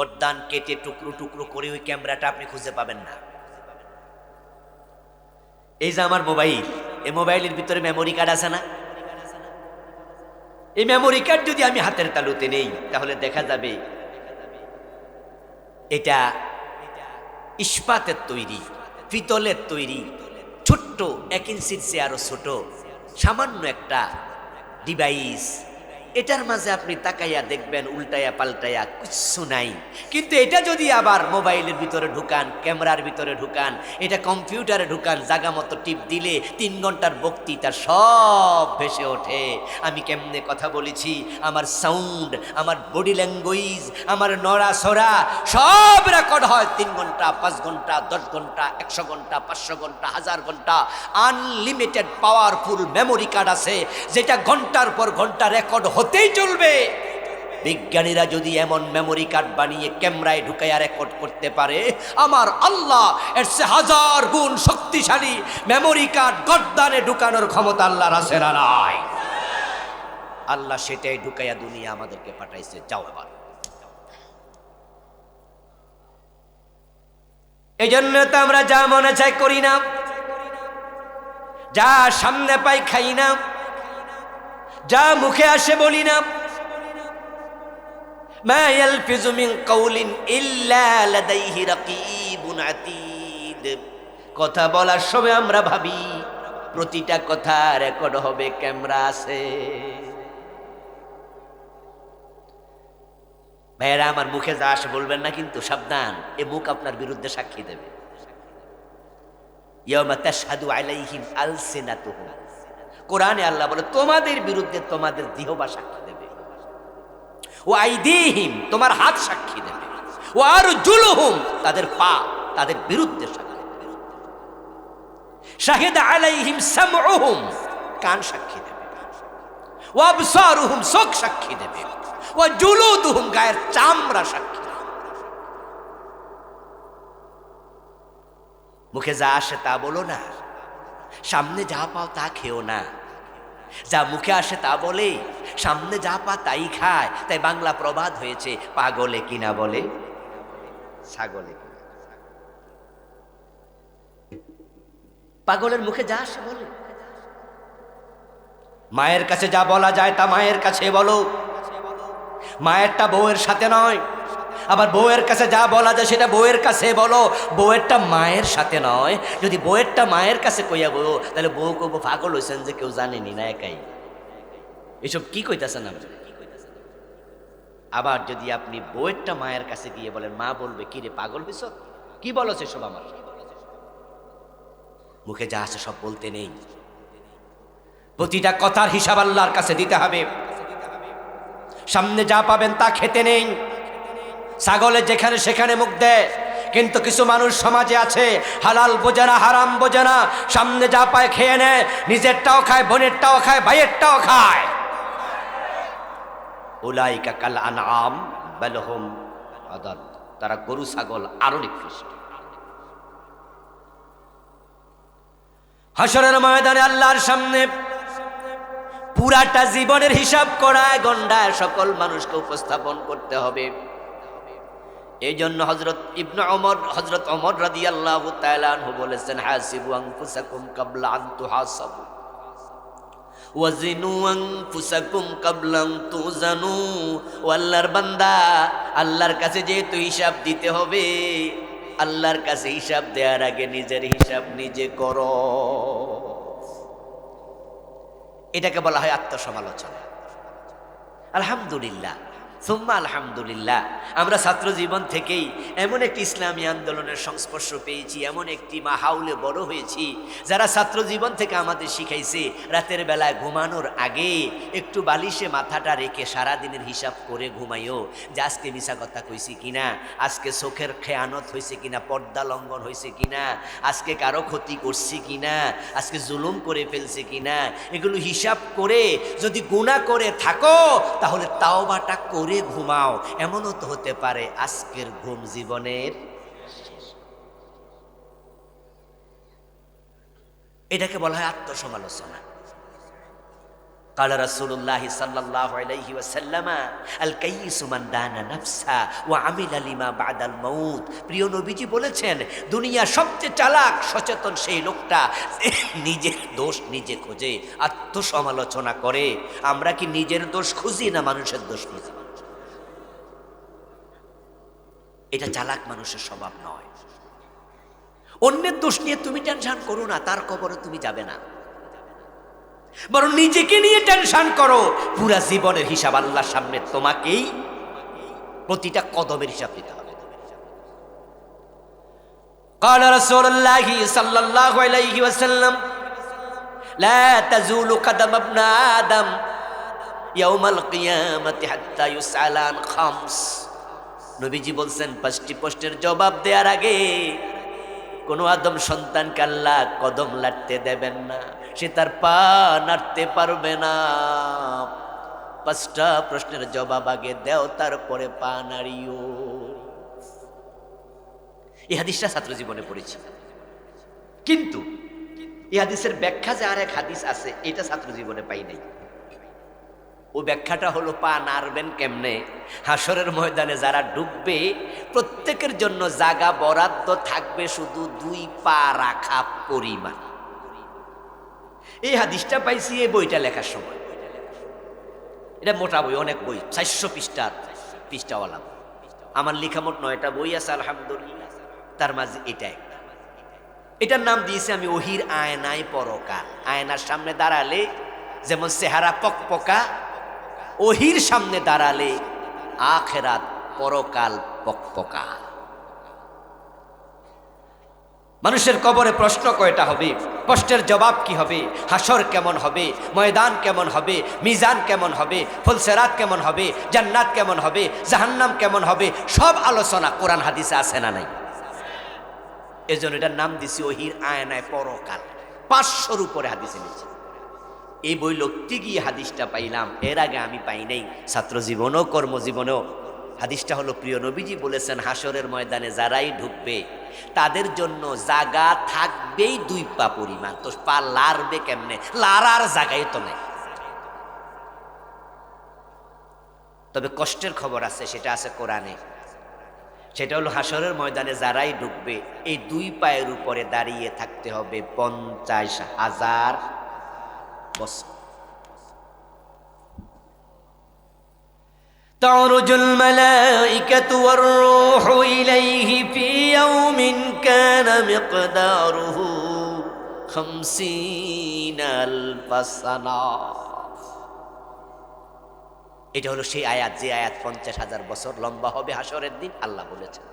গর্দান কেটে টুকরো টুকরো করে ওই ক্যামেরাটা আপনি খুঁজে পাবেন না। এই যে আমার মোবাইল, এই মোবাইলের ভিতরে মেমোরি কার্ড আছে না? এই মেমোরি কার্ড যদি আমি হাতের তালুতে নেই তাহলে দেখা যাবে এটা ইস্পাতের তৈরি, পিতলের তৈরি, ছোট্ট 1 ইঞ্চির চেয়ে আরো ছোট সামান্য একটা ডিভাইস। এটার মাঝে আপনি তাকাইয়া দেখবেন উল্টাইয়া পাল্টাইয়া কিচ্ছু নাই। কিন্তু এটা যদি আবার মোবাইলের ভিতরে ঢুকান, ক্যামেরার ভিতরে ঢুকান, এটা কম্পিউটারে ঢুকান, জায়গা মতো টিপ দিলে 3 ঘন্টার বক্তৃতা সব ভেসে ওঠে। আমি কেমনে কথা বলেছি, আমার সাউন্ড, আমার বডি ল্যাঙ্গুয়েজ, আমার নড়াচড়া সব রেকর্ড হয়। 3 ঘন্টা, 5 ঘন্টা, 10 ঘন্টা, 100 ঘন্টা, 500 ঘন্টা, 1000 ঘন্টা। আনলিমিটেড পাওয়ারফুল মেমোরি কার্ড আছে যেটা ঘন্টার পর ঘন্টা রেকর্ড হতেই চলবে। বিজ্ঞানীরা যদি এমন মেমোরি কার্ড বানিয়ে ক্যামেরায় ঢুকাইয়া রেকর্ড করতে পারে, আমার আল্লাহ এর চেয়ে 1000 গুণ শক্তিশালী মেমোরি কার্ড গর্দানে ঢুকানোর ক্ষমতা আল্লাহর আছে না নাই? আল্লাহ সেটাই ঢুকাইয়া দুনিয়া আমাদেরকে পাঠাইছে। যাও এবার। এই জন্য তো আমরা যা মনে চাই করি না, যা সামনে পাই খাই না, যা মুখে আসে বলি না। মা ইয়ালফিজু মিন কাউলিন ইল্লা লাদাইহি রাকীবুন আতীদ। কথা বলার সময় আমরা ভাবি প্রতিটা কথা রেকর্ড হবে, ক্যামেরা আছে। ভাইয়েরা আমার, মুখে যা আসে বলবেন না কিন্তু সাবধান, এ মুখ আপনার বিরুদ্ধে সাক্ষী দেবে। ইয়াউমা তাশহাদু আলাইহিম আলসিনাতুহুম। কোরআনে আল্লাহ বলে তোমাদের বিরুদ্ধে তোমাদের জিহ্বা সাক্ষী দেবে। ও আইদিহিম, তোমার হাত সাক্ষী দেবে। ও আরজুলুহুম, তাদের পা তাদের বিরুদ্ধে সাক্ষী দেবে। শাহিদা আলাইহিম সামউহুম, কান সাক্ষী দেবে। ও আবসারুহুম, চোখ সাক্ষী দেবে। ও জুলুদুহুম, গায়ের চামড়া সাক্ষী দেবে। মুখে যা আসে তা বলো না, সামনে যা পাও তা খেও না। যা মুখে আসে তা বলে, সামনে যা পা তাই খায়। তাই বাংলা প্রবাদ হয়েছে, পাগলে কিনা বলে ছাগলে কিনা। পাগলের মুখে যা আসে বলে। মায়ের কাছে যা বলা যায় তা মায়ের কাছে বলো, মায়েরটা বউয়ের সাথে নয়। আবার বউয়ের কাছে যা বলা যায় সেটা বউয়ের কাছে বলো, বউয়েরটা মায়ের সাথে নয়। যদি বউয়েরটা মায়ের কাছে কইয়া বউ, তাহলে বউ কব পাগল হয়েছেন যে কেউ জানেনি না, একাই। এসব কি কইতাছেন আপনি? আবার যদি আপনি বউয়েরটা মায়ের কাছে গিয়ে বলেন, মা বলবে কি রে পাগল হইছ, কি বলো সেসব আমার? মুখে যা আসে সব বলতে নেই। প্রতিটা কথার হিসাব আল্লাহর কাছে দিতে হবে। সামনে যা পাবেন তা খেতে নেই। ছাগলে যেখানে সেখানে মুখ দেয়, কিন্তু কিছু মানুষ সমাজে আছে হালাল বোঝে না, হারাম বোঝে না, সামনে যা পায় খেয়ে নেয়, নিজেরটাও খায়, বোনেরটাও খায়, ভাইয়েরটাও খায়। উলাইকা কাল আনআম বাল হুম আদাল, তারা গরু ছাগল আরো নিকৃষ্ট। হাসরের ময়দানে আল্লাহর সামনে পুরাটা জীবনের হিসাব করায় গন্ডায় সকল মানুষকে উপস্থাপন করতে হবে। এই জন্য হযরত ওমর রাদিয়াল্লাহু তাআলা আনহু বলেছেন, হাসিবু আনফুসাকুম ক্বাবলা আন তুহাসাবু ওয়াজিনু আনফুসাকুম ক্বাবলা আন তুজানু। ও আল্লাহর বান্দা, আল্লাহর কাছে যেহেতু হিসাব দিতে হবে, আল্লাহর কাছে হিসাব দেওয়ার আগে নিজের হিসাব নিজে করো। এটাকে বলা হয় আত্মসমালোচনা। আলহামদুলিল্লাহ, সুম্মা আলহামদুলিল্লাহ, আমরা ছাত্র জীবন থেকেই এমন একটি ইসলামী আন্দোলনের সংস্পর্শ পেয়েছি, এমন একটি মাহাউলে বড় হয়েছি যারা ছাত্র জীবন থেকে আমাদের শিখাইছে রাতের বেলায় ঘুমানোর আগে একটু বালিশে মাথাটা রেখে সারাদিনের হিসাব করে ঘুমাইও, যে আজকে মিছা কথা কইছি কিনা, আজকে চোখের খেয়ানত হয়েছে কিনা, পর্দা লঙ্ঘন হয়েছে কিনা, আজকে কারো ক্ষতি করছি কিনা, আজকে জুলুম করে ফেলছে কিনা। এগুলো হিসাব করে যদি গুনাহ করে থাকো তাহলে তাওবাটা করে ঘুমাও। এমনও তো হতে পারে আজকের ঘুম জীবনের শেষ। এটাকে বলা হয় আত্মসমালোচনা। قال رسول الله صلى الله عليه وسلم الكيس من دان نفسه وعمل لما بعد الموت। প্রিয় নবীজি বলেছেন দুনিয়া সবচেয়ে চালাক সচেতন সেই লোকটা নিজের দোষ নিজে খোঁজে, আত্মসমালোচনা করে। আমরা কি নিজের দোষ খুঁজি না মানুষের দোষ খুঁজি? এটা চালাক মানুষের স্বভাব নয়। অন্যের দোষ নিয়ে তুমি টেনশন করো না, তার কবরে তুমি যাবে না, বরং নিজেকে নিয়ে টেনশন করো। পুরা জীবনের হিসাব আল্লাহর সামনে তোমাকেই প্রতিটা কদমের হিসাব দিতে হবে। قال رسول الله صلى الله عليه وسلم لا تزول قدم ابن آدم يوم القيامة حتى يسأل عن خمس। নবীজি বলছেন পাঁচটি প্রশ্নের জবাব দেওয়ার আগে কোন আদম সন্তানকে আল্লাহ কদম লাড়তে দেবেন না, সে তার পা নাড়তে পারবে না। পাঁচটা প্রশ্নের জবাব আগে দেও, তারপরে পা নাড়িও। এই হাদিসটা ছাত্র জীবনে পড়েছি, কিন্তু এই হাদিসের ব্যাখ্যা যে আরেক হাদিস আছে এটা ছাত্র জীবনে পাই নাই। ও ব্যাখ্যাটা হলো পা নাড়বেন কেমনে। হাসরের ময়দানে যারা ডুববে প্রত্যেকের জন্য জায়গা বরাদ্দ থাকবে শুধু 2 পা রাখা পরিমাণ। এই হাদিসটা পাইছি এই বইটা লেখার সময়। এটা মোটা বই, অনেক বই, 400 পৃষ্ঠাওয়ালা। আমার লেখা মোট 9টা বই আছে আলহামদুলিল্লাহ, তার মাঝে এটা একটা। এটার নাম দিয়েছি আমি ওহির আয়নায় পরকাল। আয়নার সামনে দাঁড়ালে যেমন চেহারা পকপকা, ওহির সামনে দাঁড়ালে আখেরাত পরকাল পকপকা। মানুষের কবরে প্রশ্ন কয়টা হবে, প্রশ্নের জবাব কি হবে, হাসর কেমন হবে, ময়দান কেমন হবে, মিজান কেমন হবে, ফুলসেরাত কেমন হবে, জান্নাত কেমন হবে, জাহান্নাম কেমন হবে, সব আলোচনা কোরআন হাদিসে আছে না নাই? এজন্য এটার নাম দিছি ওহির আয়নায় পরকাল। 500-র উপরে হাদিসে নিয়েছি। এই বই লিখতে গিয়ে হাদিসটা পাইলাম, এর আগে আমি পাই নাই। ছাত্র জীবনেও কর্মজীবনেও হাদিসটা হলো প্রিয় নবীজি বলেছেন হাসরের ময়দানে যারাই ঢুকবে তাদের জন্য জায়গা থাকবেই 2 পা পরিমাণ। তো পা লাড়বে কেমনে? লাড়ার জায়গায় তো নেই। তবে কষ্টের খবর আছে, সেটা আছে কোরআনে। সেটা হলো হাসরের ময়দানে যারাই ঢুকবে এই 2 পায়ের উপরে দাঁড়িয়ে থাকতে হবে 50,000 বছর। تعرج الملائكة والروح إليه في يوم كان مقداره 50,000 سنة। এটা হলো সেই আয়াত, যে আয়াত 50,000 বছর লম্বা হবে হাসরের দিন, আল্লাহ বলেছেন।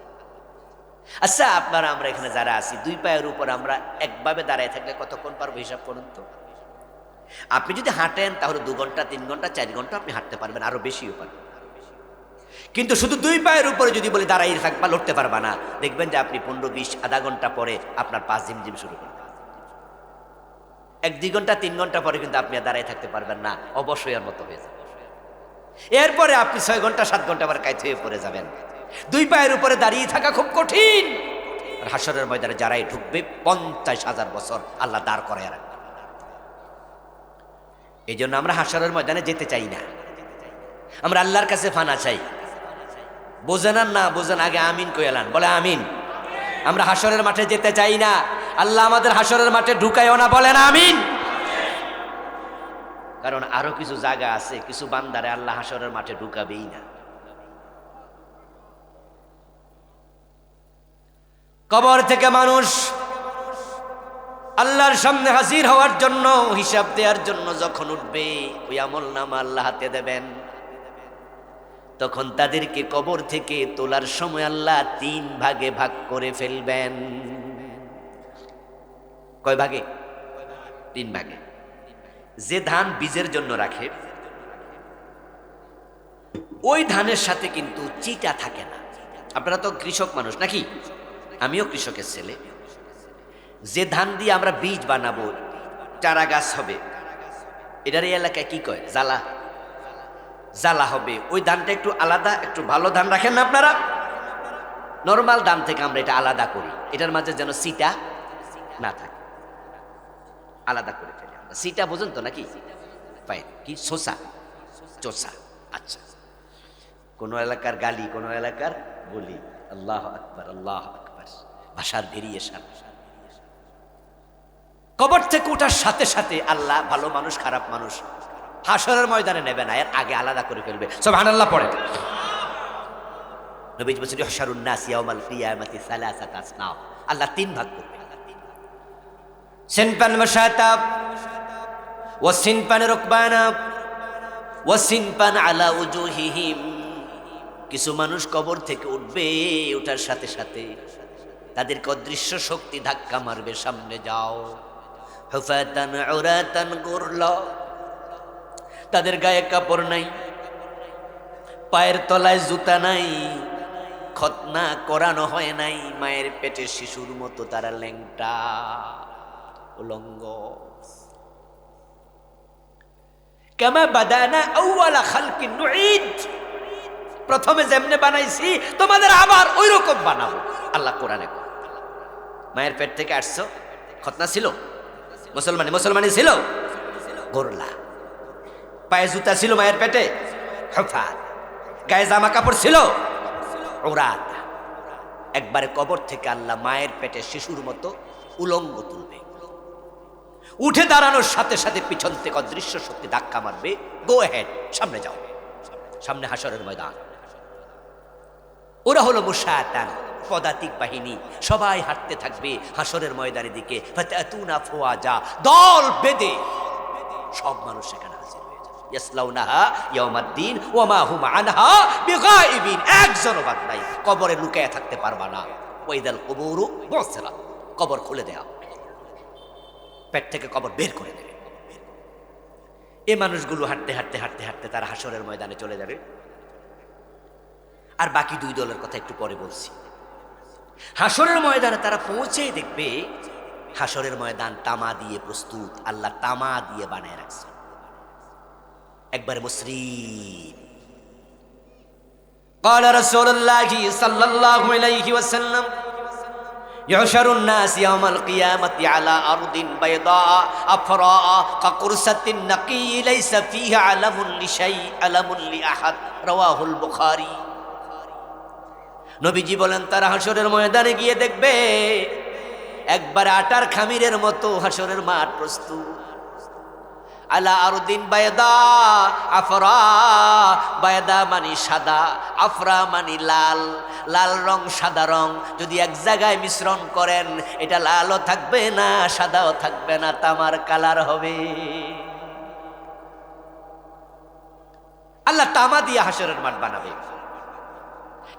আচ্ছা আপনারা আমরা এখানে যারা আছি 2 পায়ের উপর আমরা একভাবে দাঁড়ায় থাকলে কতক্ষণ পারবো হিসাব করুন তো। আপনি যদি হাঁটেন তাহলে 2 ঘন্টা 3 ঘন্টা 4 ঘন্টা আপনি হাঁটতে পারবেন, আরো বেশিও পারবেন। কিন্তু শুধু 2 পায়ের উপরে যদি বলি দাঁড়াই থাকবা, লড়তে পারবা না, দেখবেন যে আপনি 15-20 আধা ঘন্টা পরে আপনার পা ঝিমঝিম শুরু করবে। 1-2 ঘন্টা 3 ঘন্টা পরে কিন্তু আপনি আর দাঁড়াই থাকতে পারবেন না, অবশ্যই আর মতো হয়ে যাবে। এরপরে আপনি 6 ঘন্টা 7 ঘন্টা পরে কাইতে হয়ে পড়ে যাবেন। 2 পায়ের উপরে দাঁড়িয়ে থাকা খুব কঠিন। আর হাসরের ময়দানে যারাই ঢুকবে 50,000 বছর আল্লাহ দাঁড় করায় রাখবে। এই জন্য আমরা হাসরের ময়দানে যেতে চাই না, আমরা আল্লাহর কাছে ফানা চাই। বোঝেন না বোঝেন, আগে আমিন কইলান, বলে আমিন। আমরা হাসরের মাঠে যেতে চাই না, আল্লাহ আমাদের হাসরের মাঠে ঢুকাইও না, বলেন আমিন। কারণ আরো কিছু জায়গা আছে, কিছু বান্দারে আল্লাহ হাসরের মাঠে ঢুকাবেই না। কবর থেকে মানুষ আল্লাহর সামনে হাজির হওয়ার জন্য, হিসাব দেওয়ার জন্য যখন উঠবে, ওই আমলনামা আল্লাহ হাতে দেবেন, তখন তাদেরকে কবর থেকে তোলার সময় আল্লাহ 3 ভাগে ভাগ করে ফেলবেন। কয় ভাগে? 3 ভাগে। যে ধান বীজের জন্য রাখে ওই ধানের সাথে কিন্তু চিটা থাকে না। আপনারা তো কৃষক মানুষ নাকি? আমিও কৃষকের ছেলে। যে ধান দিয়ে আমরা বীজ বানাবো, চারা গাছ হবে, এটার এই এলাকায় কি কয়? জ্বালা। জ্বালা হবে। ওই ধানটা একটু আলাদা, একটু ভালো ধান রাখেন না আপনারা? নর্মাল ধান থেকে আমরা এটা আলাদা করি, এটার মাঝে যেন সিটা না থাকে, আলাদা করে ফেলি আমরা। সিটা বোঝেন তো নাকি? ফাইন কি সোসা চোসা। আচ্ছা, কোন এলাকার গালি, কোন এলাকার বলি। আল্লাহ আকবার, আল্লাহ আকবার, ভাষার ভেরিয়েশন। কবর থেকে ওঠার সাথে সাথে আল্লাহ ভালো মানুষ খারাপ মানুষ হাসরের ময়দানে নেবে না, এর আগে আলাদা করে ফেলবে। সুবহানাল্লাহ পড়ে। নবীজি বলেছেন ইহশারুন নাস ইয়াউমাল কিয়ামাতি সালাসাত আসনাফ, আল্লাহ তিন ভাগ করবে। সিনফান মাশাতাব ওয়া সিনফান রুকবানা ওয়া সিনফান আলা উজুহিহিম। কিছু মানুষ কবর থেকে উঠবে, ওঠার সাথে সাথে তাদেরকে অদৃশ্য শক্তি ধাক্কা মারবে, সামনে যাও। হুফাতান উরাতান গুরলা, তাদের গায়ে কাপড় নাই, পায়ের তলায় জুতা নাই, খতনা করানো হয় নাই, মায়ের পেটে শিশুর মতো তারা ল্যাংটা উলঙ্গ। কামা বাদানা আউয়ালা খালকিন নুঈদ, প্রথমে যেমনে বানাইছি তোমাদের আবার ওই রকম বানাবো। আল্লাহ কোরআনে, মায়ের পেট থেকে আসছো, খতনা ছিল, মুসলমানি ছিল, গোরলা, পায়ে জুতা ছিল মায়ের পেটে, হুফাত, গায়ে জামা কাপড় ছিল, উরাত। একবারে কবর থেকে আল্লাহ মায়ের পেটে শিশুর মতো উলঙ্গ তুলবে। উঠে দাঁড়ানোর সাথে সাথে পিছন থেকে অদৃশ্য শক্তি ধাক্কা মারবে, গো হেড, সামনে যাও। সামনে হাসরের ময়দান। ওরা হলো মুশাতান, পদাতিক বাহিনী, সবাই হাঁটতে থাকবে হাসরের ময়দানের দিকে। ফাতাতুনা ফুয়াজা, দল বেঁধে সব মানুষ সেখানে হাজির হয়ে যাবে। ইয়াসলাউনাহা ইয়াউমাদ্দিন ওয়া মা হুম আনহা বিগাইবিন, একজনও বাদ নাই, কবরে লুকিয়ে থাকতে পারবা না। ওয়াইদাল কুবুরু বুসরা, কবর খুলে দেয়া, পেট থেকে কবর বের করে দেবে। এই মানুষগুলো হাঁটতে হাঁটতে হাঁটতে হাঁটতে তারা হাসরের ময়দানে চলে যাবে। আর বাকি দুই দলের কথা একটু পরে বলছি। হাসরের ময়দানে তারা পৌঁছে দেখবে হাসরের ময়দান তামা দিয়ে প্রস্তুত, আল্লাহ তামা দিয়ে বানায় রাখছে, একবারে মসৃণ। قال رسول الله صلى الله عليه وسلم يحشر الناس يوم القيامة على أرض بيضاء أفراء كقرصة النقي ليس فيها علم لشيء علم لأحد رواه البخاري। নবীজি বলেন তারা হাসরের ময়দানে গিয়ে দেখবে একবার আটার খামিরের মতো হাসরের মাঠ প্রস্তুত। আলা আরদিন বায়দা আফরা, বায়দা মানি সাদা, আফরা মানি লাল, লাল রং সাদা রং যদি এক জায়গায় মিশ্রণ করেন এটা লালও থাকবে না সাদাও থাকবে না, তামার কালার হবে। আল্লাহ তামা দিয়ে হাসরের মাঠ বানাবে।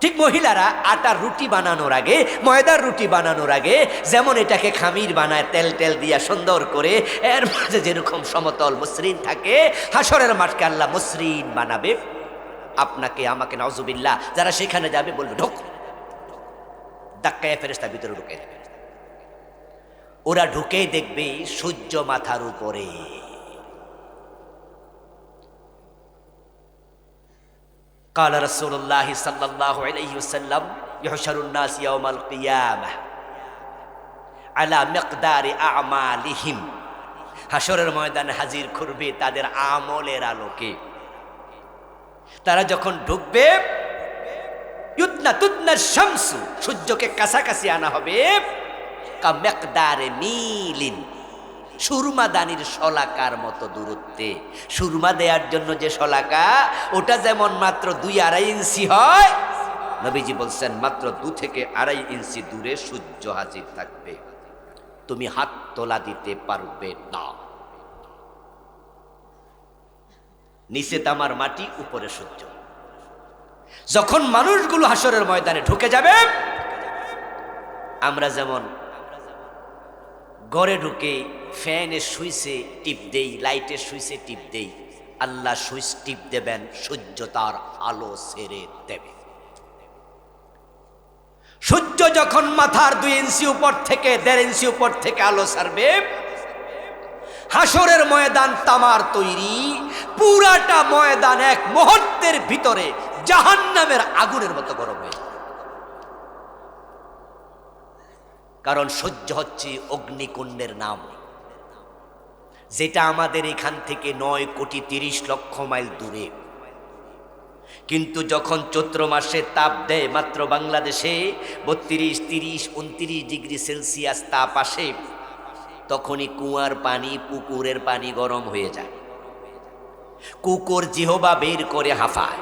ঠিক মহিলারা আটার রুটি বানানোর আগে, ময়দার রুটি বানানোর আগে যেমন এটাকে খামির বানায় তেল টেল দিয়া সুন্দর করে, এর মাঝে যেরকম সমতল মসৃণ থাকে, হাসরের মাঠকে আল্লাহ মসৃণ বানাবে। আপনাকে আমাকে নাউজুবিল্লাহ যারা সেখানে যাবে বলবে ঢোক, ধাক্কায় ফেরেশতা ভিতরে ঢুকে দেবে। ওরা ঢুকেই দেখবে সূর্য মাথার উপরে। قال رسول الله صلى الله عليه وسلم يحشر الناس يوم القيامة على مقدار أعمالهم, হাসরের ময়দানে হাজির করবে তাদের আমলের আলোকে। তারা যখন ঢুকবে ইউদনা তুদনা শামসু, সূর্যকে কাছাকাছি আনা হবে, কা মিকদারে মিলিন, সুরমা দানির শলাকার মতো দূরত্বে। সুরমা দেওয়ার জন্য যে শলাকা ওটা যেমন মাত্র 2-2.5 ইঞ্চি হয়, নবীজি বলছেন মাত্র 2 থেকে 2.5 ইঞ্চি দূরে সূর্য হাজির থাকবে, তুমি হাত তোলা দিতে পারবে না। নিচে তামার মাটি, উপরে সূর্য। যখন মানুষগুলো হাসরের ময়দানে ঢুকে যাবে, আমরা যেমন ঘরে ঢুকে ফ্যানের সুইচে টিপ দেই, লাইটের সুইচে টিপ দেই, আল্লাহ সুইচ টিপ দেবেন, সূর্য তার আলো ছেড়ে দেবে। সূর্য যখন মাথার 2 ইঞ্চি উপর থেকে 1.5 ইঞ্চি উপর থেকে আলো ছাড়বে, হাসরের ময়দান তামার তৈরি, পুরাটা ময়দান এক মুহূর্তের ভিতরে জাহান্নামের আগুনের মতো গরম হয়ে যাবে। কারণ সূর্য হচ্ছে অগ্নিকুণ্ডের নাম। যেটা আমাদের এখান থেকে 9,30,00,000 মাইল দূরে। কিন্তু যখন চৈত্র মাসে তাপ দেয় মাত্র বাংলাদেশে 32, 30, 29 ডিগ্রি সেলসিয়াস তাপ আসে, তখনই কুয়ার পানি, পুকুরের পানি গরম হয়ে যায়। কুকুর জিহবা বের করে হাঁফায়।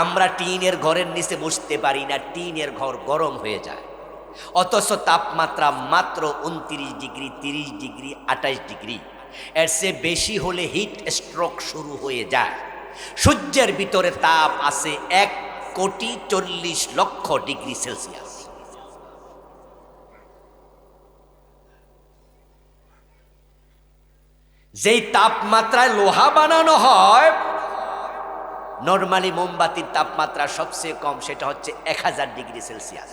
আমরা টিনের ঘরের নিচে বসতে পারি না, টিনের ঘর গরম হয়ে যায়। অথচ তাপমাত্রা মাত্র 29 ডিগ্রি, 30 ডিগ্রি, 28 ডিগ্রি। এর চেয়ে বেশি হলে হিট স্ট্রোক শুরু হয়ে যায়। সূর্যের ভিতরে তাপ আছে 1,40,00,000 ডিগ্রি সেলসিয়াস। যেই তাপমাত্রায় লোহা বানানো হয়, নরমালি মোমবাতির তাপমাত্রা সবচেয়ে কম, সেটা হচ্ছে 1000 ডিগ্রি সেলসিয়াস।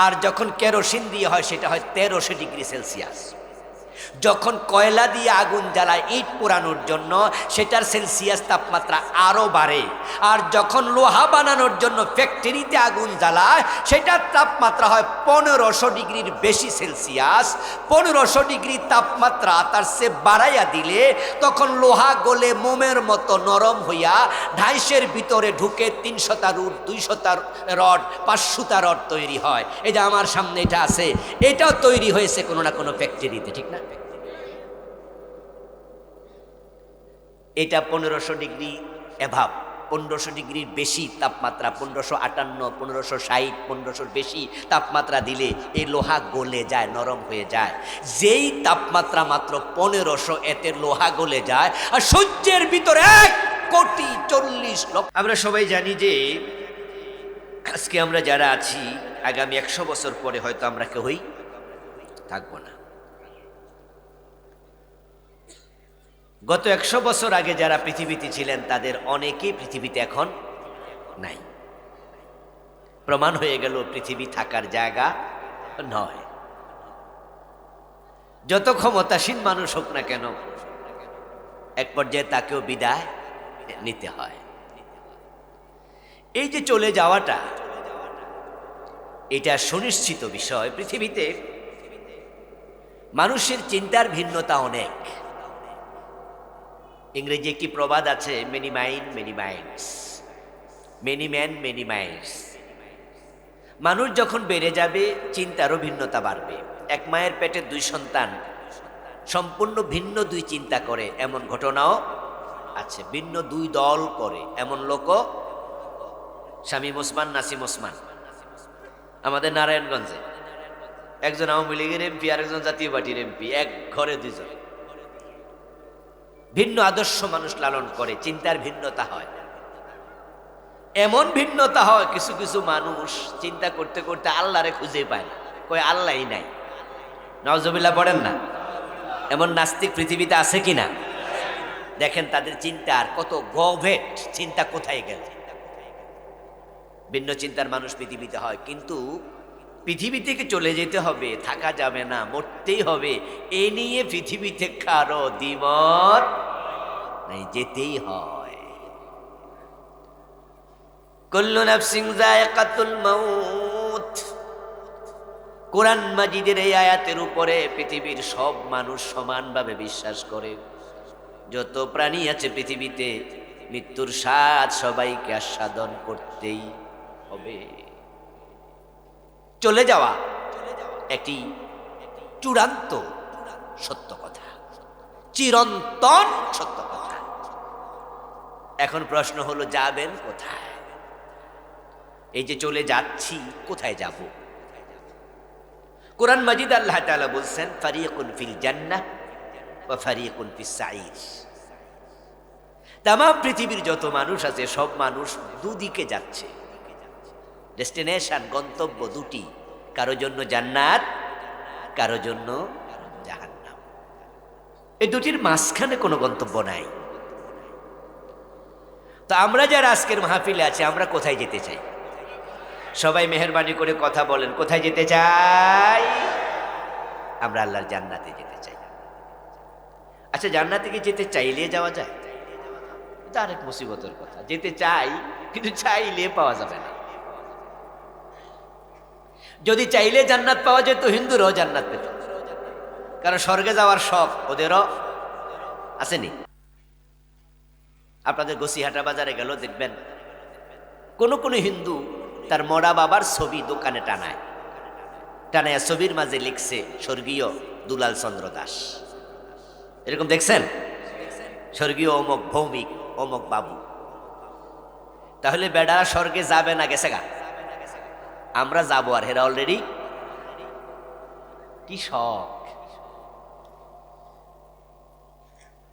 আর যখন কেরোসিন দিয়ে হয় সেটা হয় 1300 ডিগ্রি সেলসিয়াস। যখন কয়লা দিয়ে আগুন জ্বালায় ইট পোড়ানোর জন্য, সেটার সেলসিয়াস তাপমাত্রা আরও বাড়ে। আর যখন লোহা বানানোর জন্য ফ্যাক্টরিতে আগুন জ্বালায়, সেটার তাপমাত্রা হয় 1500 ডিগ্রির বেশি সেলসিয়াস। 1500 ডিগ্রি তাপমাত্রা তার চেয়ে বাড়াইয়া দিলে তখন লোহা গলে মোমের মতো নরম হইয়া ঢাইশের ভিতরে ঢুকে 300টা রড, 200টা রড, 500টা রড তৈরি হয়। এই যে আমার সামনে এটা আছে, এটাও তৈরি হয়েছে কোনো না কোনো ফ্যাক্টরিতে, ঠিক না? এটা 1500 ডিগ্রি অ্যাভাব, 1500 ডিগ্রির বেশি তাপমাত্রা, 1558, 1560, 1500 বেশি তাপমাত্রা দিলে এই লোহা গলে যায়, নরম হয়ে যায়। যেই তাপমাত্রা মাত্র 1500, এতে লোহা গলে যায়। আর সূর্যের ভিতরে 1,40,00,000। আমরা সবাই জানি যে আজকে আমরা যারা আছি, আগামী 100 বছর পরে হয়তো আমরা কেউই থাকবো না। গত 100 বছর আগে যারা পৃথিবীতে ছিলেন তাদের অনেকেই পৃথিবীতে এখন নাই। প্রমাণ হয়ে গেল পৃথিবী থাকার জায়গা নয়। যত ক্ষমতাসীন মানুষ হোক না কেন, এক পর্যায়ে তাকেও বিদায় নিতে হয়। এই যে চলে যাওয়াটা, এটা সুনিশ্চিত বিষয়। পৃথিবীতে মানুষের চিন্তার ভিন্নতা অনেক। ইংরেজি একটি প্রবাদ আছে, many mind many minds, many man many minds. মানুষ যখন বেড়ে যাবে, চিন্তারও ভিন্নতা বাড়বে। এক মায়ের পেটে 2 সন্তান সম্পূর্ণ ভিন্ন 2 চিন্তা করে, এমন ঘটনাও আছে। ভিন্ন 2 দল করে, এমন লোকও। শামীম ওসমান, নাসিম ওসমান আমাদের নারায়ণগঞ্জে, একজন আওয়ামী লীগের এমপি আর একজন জাতীয় পার্টির এমপি, এক ঘরে 2 জন। ভিন্ন আদর্শ মানুষ লালন করে, চিন্তার ভিন্নতা হয়। এমন ভিন্নতা হয়, কিছু কিছু মানুষ চিন্তা করতে করতে আল্লাহরে খুঁজে পায় না, কই আল্লাহই নাই। নাউজুবিল্লাহ পড়েন না? এমন নাস্তিক পৃথিবীতে আছে কিনা? দেখেন তাদের চিন্তার কত গভীর, চিন্তা কোথায় গেল। ভিন্ন চিন্তার মানুষ পৃথিবীতে হয়, কিন্তু পৃথিবী থেকে চলে যেতে হবে, থাকা যাবে না, মরতেই হবে, এ নিয়ে পৃথিবীতে কারো দ্বিমত নাই, যেতেই হয়। কুল্লু নাফসিন যায়কাতুল মাউত। কোরআন মাজিদের এই আয়াতের উপরে পৃথিবীর সব মানুষ সমানভাবে বিশ্বাস করে। যত প্রাণী আছে পৃথিবীতে, মৃত্যুর স্বাদ সবাইকে আস্বাদন করতেই হবে। চলে যাওয়া একটি চূড়ান্ত সত্য কথা, চিরন্তন সত্য কথা। এখন প্রশ্ন হলো, যাবেন কোথায়? এই যে চলে যাচ্ছি, কোথায় যাব? কোরআন মাজিদ আল্লাহ তাআলা বলছেন, ফারিকুন ফিল জান্নাহ ওয়া ফারিকুন ফিস সাঈর। তামাম পৃথিবীর যত মানুষ আছে, সব মানুষ দুদিকে যাচ্ছে। ডেস্টিনেশন, গন্তব্য দুটি, কারো জন্য জান্নাত, কারো জন্য জাহান্নাম। এই দুটির মাঝখানে কোনো গন্তব্য নাই। তো আমরা যারা আজকের মাহফিলে আছি, আমরা কোথায় যেতে চাই? সবাই মেহেরবানি করে কথা বলেন, কোথায় যেতে চাই? আমরা আল্লাহর জান্নাতে যেতে চাই। আচ্ছা, জান্নাতে কি যেতে চাইলে যাওয়া যায়? এটা আরেক মুসিবতের কথা। যেতে চাই, কিন্তু চাইলে পাওয়া যাবে না। যদি চাইলে জান্নাত পাওয়া যেত, হিন্দুরাও জান্নাত পেত। কারণ স্বর্গে যাওয়ার শখ ওদেরও আসেনি। আপনাদের গসিহাটা বাজারে গেল দেখবেন কোন কোন হিন্দু তার মরা বাবার ছবি দোকানে টানায়, টানায় ছবির মাঝে লিখছে স্বর্গীয় দুলাল চন্দ্র দাস। এরকম দেখছেন? স্বর্গীয় অমক ভৌমিক অমক বাবু। তাহলে বেড়া স্বর্গে যাবে না গেছে গা? আমরা যাবো, আর হেরা অলরেডি কি শখ।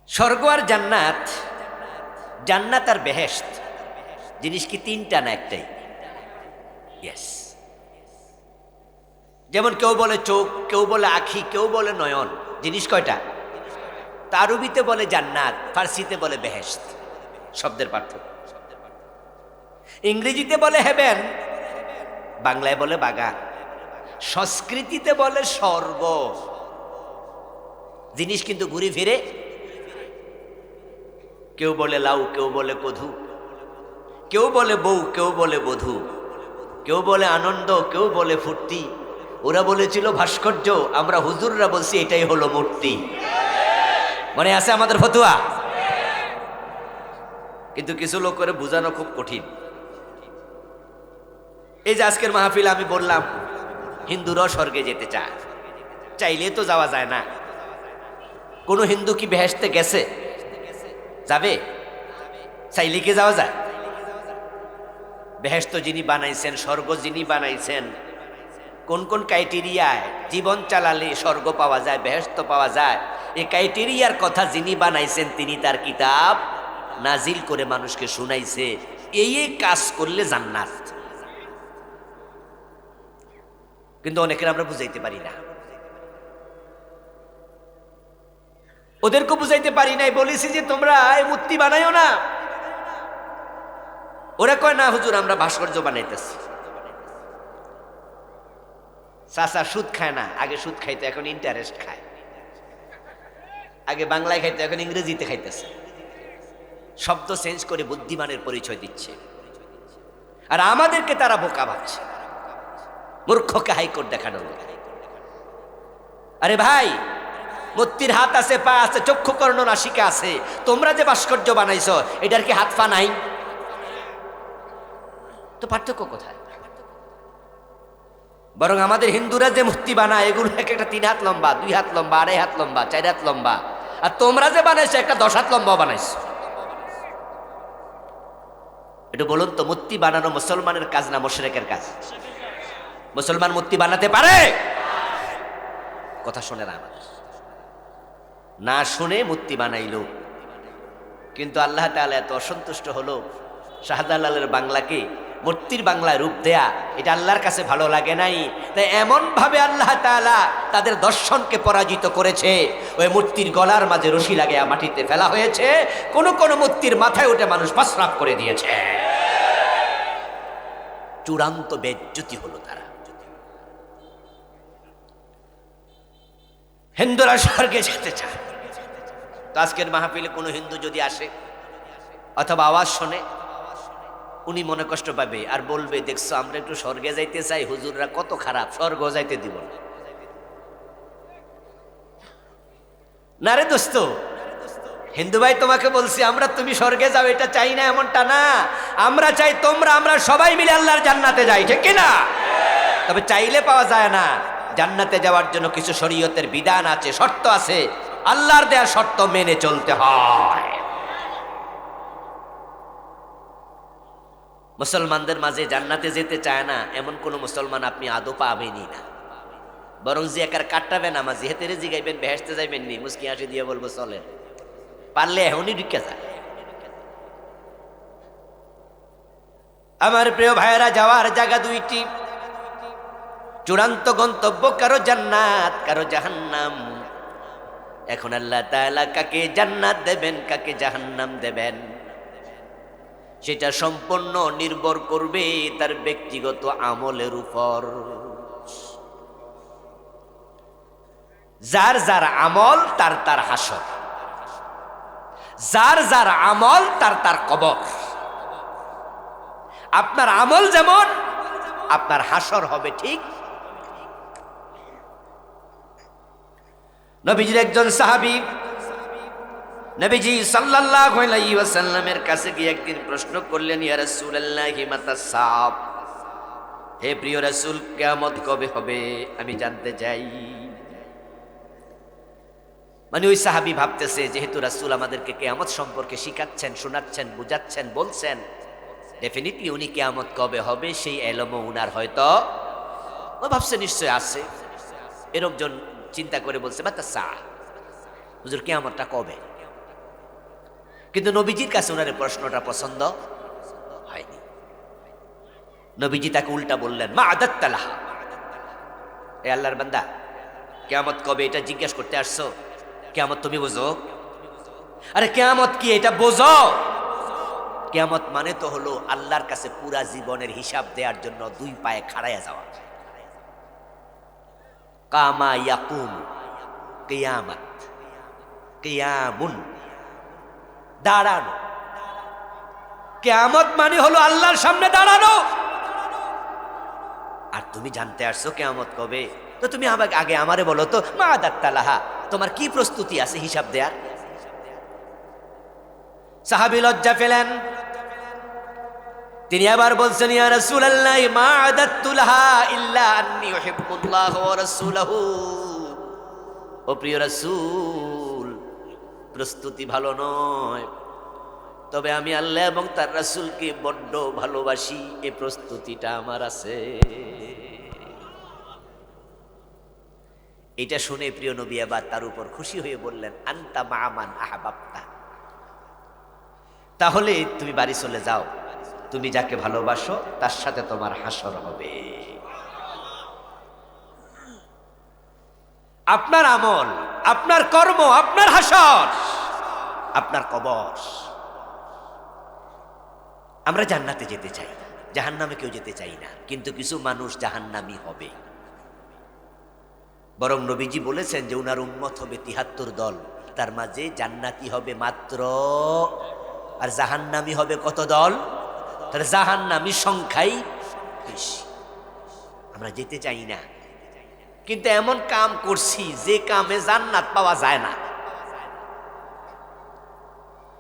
স্বর্গ আর জান্নাত, জান্নাত আর বেহেশত জিনিস কি তিনটা না একটাই? ইয়েস। যেমন কেউ বলে চোখ, কেউ বলে আখি, কেউ বলে নয়ন, জিনিস কয়টা? আরবিতে বলে জান্নাত, ফার্সিতে বলে বেহেশত, শব্দের পার্থক্য। ইংরেজিতে বলে হেভেন, বাংলায় বলে বাগান, সংস্কৃতিতে বলে স্বর্গ। জিনিস কিন্তু ঘুরে ফিরে, কেউ বলে লাউ, কেউ বলে কধু, কেউ বলে বউ, কেউ বলে বধূ, কেউ বলে আনন্দ, কেউ বলে ফুর্তি। ওরা বলেছিল ভাস্কর্য, আমরা হুজুররা বলছি এটাই হলো মূর্তি। মনে আছে আমাদের ফতুয়া? কিন্তু কিছু লোক করে বোঝানো খুব কঠিন। এই যে আজকের মাহফিল আমি বললাম হিন্দুরাও স্বর্গে যেতে চায়, চাইলে তো যাওয়া যায় না। কোন হিন্দু কি বেহেশতে গেছে? যাবে? চাইলে কি যাওয়া যায়? বেহেশত যিনি বানাইছেন, স্বর্গ যিনি বানাইছেন, কোন কোন ক্রাইটেরিয়ায় জীবন চালালে স্বর্গ পাওয়া যায়, বেহেশত পাওয়া যায়, এই ক্রাইটেরিয়ার কথা যিনি বানাইছেন তিনি তার কিতাব নাজিল করে মানুষকে শুনাইছে। এই কাজ করলে জান্নাত। কিন্তু অনেকের আমরা বুঝাইতে পারি না, ওদেরকে বুঝাইতে পারি নাই। বলেছি যে তোমরা এই মূর্তি বানাইও না, ওরা কয় না হুজুর আমরা ভাস্কর্য বানাইতেছি। চাচা সুদ খায় না, আগে সুদ খাইতো এখন ইন্টারেস্ট খায়, আগে বাংলায় খাইতো এখন ইংরেজিতে খাইতেছে। শব্দ চেঞ্জ করে বুদ্ধিমানের পরিচয় দিচ্ছে, আর আমাদেরকে তারা বোকা ভাবছে, মূর্খকে হাইকোর্ট দেখানো। আরে ভাই, মূর্তির হাত আছে, পা আছে, চক্ষু কর্ণ নাসিকা আছে। তোমরা যে ভাস্কর্য বানাইছো এটার কি হাত পা নাই? তো পার্থক্য কোথায়? বরং আমাদের হিন্দুরা যে মূর্তি বানায় এগুলো এক একটা 3 হাত লম্বা, 2 হাত লম্বা, 2.5 হাত লম্বা, 4 হাত লম্বা। আর তোমরা যে বানাইছো একটা 10 হাত লম্বা বানাইছো। এটা বলুন তো, মূর্তি বানানো মুসলমানের কাজ না মুশরিকের কাজ? মুসলমান মূর্তি বানাতে পারে? কথা শুনে না, আমাদের না শুনে মূর্তি বানাইলো। কিন্তু আল্লাহ তাআলা এত অসন্তুষ্ট হলো, শাহজালালের বাংলাকে মূর্তির বাংলায় রূপ দেয়া, এটা আল্লাহর কাছে ভালো লাগে নাই। তাই এমন ভাবে আল্লাহ তাআলা তাদের দর্শনকে পরাজিত করেছে, ওই মূর্তির গলার মাঝে রশি লাগিয়ে মাটিতে ফেলা হয়েছে। কোন কোন মূর্তির মাথায় উঠে মানুষ প্রস্রাব করে দিয়েছে। চূড়ান্ত বেজ্জতি হলো তারা। হিন্দুরা স্বর্গে যেতে চায়। তো আজকের মাহফিলে কোনো হিন্দু যদি আসে অথবা আওয়াজ শোনে, উনি মনে কষ্ট পাবে আর বলবে দেখছো আমরা একটু স্বর্গে যাইতে চাই, হুজুররা কত খারাপ, স্বর্গ যাইতে দিব না। না রে দোস্ত, হিন্দু ভাই তোমাকে বলছি আমরা তুমি স্বর্গে যাও এটা চাই না, এমনটা না। আমরা চাই আমরা সবাই মিলে আল্লাহর জান্নাতে যাই, ঠিক কিনা? তবে চাইলে পাওয়া যায় না। জান্নাতে যাওয়ার জন্য কিছু শরীয়তের বিধান আছে, শর্ত আছে, আল্লাহর দেয়া শর্ত মেনে চলতে হয়। মুসলমানদের মাঝে জান্নাতে যেতে চায় না এমন কোন মুসলমান আপনি আদৌ পাবেনই না। বরং যে একার কাটটাবে না মাঝে হেতেরে জিগাইবেন বেহেশতে যাইবেন নি, মুস্কি হাসি দিয়ে বলবো চলেন, পারলে এখনই ঢুকে যায়। আমার প্রিয় ভাইয়েরা, যাওয়ার জায়গা দুইটি, চূড়ান্ত গন্তব্য কারো জান্নাত কারো জাহান্নাম। এখন আল্লাহ তাআলা কাকে জান্নাত দেবেন কাকে জাহান্নাম দেবেন সেটা সম্পূর্ণ নির্ভর করবে তার ব্যক্তিগত আমলের উপর। যার যার আমল তার তার হাসর, যার যার আমল তার তার কবর। আপনার আমল যেমন আপনার হাসর হবে ঠিক। নবীজির একজন সাহাবী নবীজি সাল্লাল্লাহু আলাইহি ওয়াসাল্লামের কাছে গিয়ে একদিন প্রশ্ন করলেন, ইয়া রাসূলুল্লাহি মাতাস সাআব, হে প্রিয় রাসূল, কিয়ামত কবে হবে আমি জানতে চাই। মানে ওই সাহাবী ভাবতেছে যেহেতু রাসূল আমাদেরকে কিয়ামত সম্পর্কে শিখাচ্ছেন, শোনাচ্ছেন, বুঝাচ্ছেন, বলছেন, ডেফিনিটলি উনি কিয়ামত কবে হবে সেই এলমও উনার হয়তো ও ভাবছে নিশ্চয় আছে। এরকম চিন্তা করে বলছে মাতাস সাআ, হুজুর কিয়ামতটা কবে। কিন্তু নবীজির কাছে ওনার প্রশ্নটা পছন্দ হয়নি। নবীজি তাকে উল্টা বললেন, মা আদাত্তা লাহা, এ আল্লাহর বান্দা, কিয়ামত কবে এটা জিজ্ঞেস করতে আসছো? কিয়ামত তুমি বোঝো? আরে কিয়ামত কি এটা বোঝো? কিয়ামত মানে তো হলো আল্লাহর কাছে পুরা জীবনের হিসাব দেওয়ার জন্য দুই পায়ে খাড়াইয়া যাওয়া। কামা ইয়াকুম কিয়ামত, কিয়ামুন দাঁড়ানো। কিয়ামত মানে হলো আল্লাহর সামনে দাঁড়ানো। আর তুমি জানতে আসছো কিয়ামত কবে, তো তুমি আগে আমারে বলো তো, মা আদাত্তা লাহা, তোমার কি প্রস্তুতি আছে হিসাব দেয়ার? সাহাবী লজ্জা পেলেন। তিনি আবার বলছেন, ইয়া রাসূলুল্লাহ মা আদাত্তু লাহা ইল্লা আন্নী উহিব্বুল্লাহ ওয়া রাসূলহু। ও প্রিয় রাসূল, প্রস্তুতি ভালো নয়, তবে আমি আল্লাহ এবং তার রাসূলকে বড্ড ভালোবাসি, এই প্রস্তুতিটা আমার আছে। এটা শুনে প্রিয় নবী আবার তার উপর খুশি হয়ে বললেন, আনতা মা'মান আহবাবতা, তাহলে তুমি বাড়ি চলে যাও, তুমি যাকে ভালোবাসো তার সাথে তোমার হাসর হবে। আপনার আমল, আপনার কর্ম, আপনার হাসর, আপনার কবর। আমরা জান্নাতে যেতে চাই, জাহান্নামে কেউ যেতে চাই না, কিন্তু কিছু মানুষ জাহান্নামী হবে। বরং নবীজি বলেছেন যে উনার উম্মত হবে ৭৩ দল, তার মাঝে জান্নাতি হবে মাত্র, আর জাহান্নামী হবে কত দল? তাহলে জাহান্নামী সংখ্যাই বেশি। আমরা যেতে চাই না, কিন্তু এমন কাম করছি যে কামে জান্নাত পাওয়া যায় না।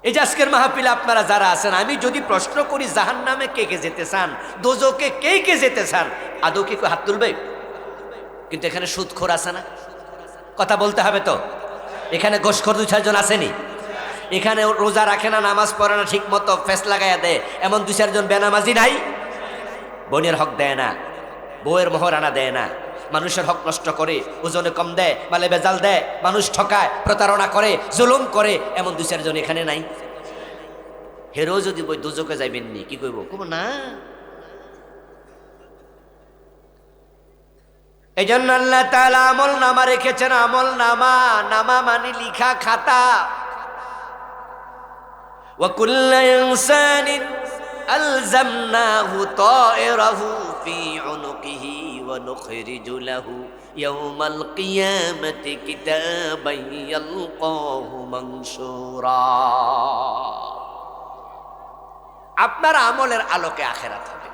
এই যে আজকের মাহফিলে আপনারা যারা আছেন, আমি যদি প্রশ্ন করি জাহান্নামে কে কে যেতে চান, দোজকে কে কে যেতে চান, আদৌ কি কেউ হাত তুলবে? কিন্তু এখানে সুদখোর আছে না? কথা বলতে হবে তো। এখানে ঘোষখোর ২-৪ জন আসেনি? এখানে রোজা রাখে না, নামাজ পড়ে না, ঠিক মতো ফেস লাগাইয়া দেয় এমন ২-৪ জন বেনামাজি নাই? বোনের হক দেয় না, বউয়ের মোহরানা দেয় না, মানুষের হক নষ্ট করে, ওজনে কম দেয়, মালে বেজাল দেয়, মানুষ ঠকায়, প্রতারণা করে, জুলুম করে, এমন ২-৪ জন এখানে নাই? হেরো যদি বই দুজকে যাইবেননি, কি কইব? কব না। এই জন্য আল্লাহ তাআলা আমল নামা রেখেছেন। আমল নামা, নামা মানে লিখা খাতা। ওয়া কুল্লু ইনসানিন আলজামনাহু তায়রাহু ফি উনুকিহি ওয়া নুখরিজু লাহু ইয়াওমাল কিয়ামাতি কিতাবান ইয়ালকাহু মানশুরা। আপনার আমলের আলোকে আখিরাত হবে।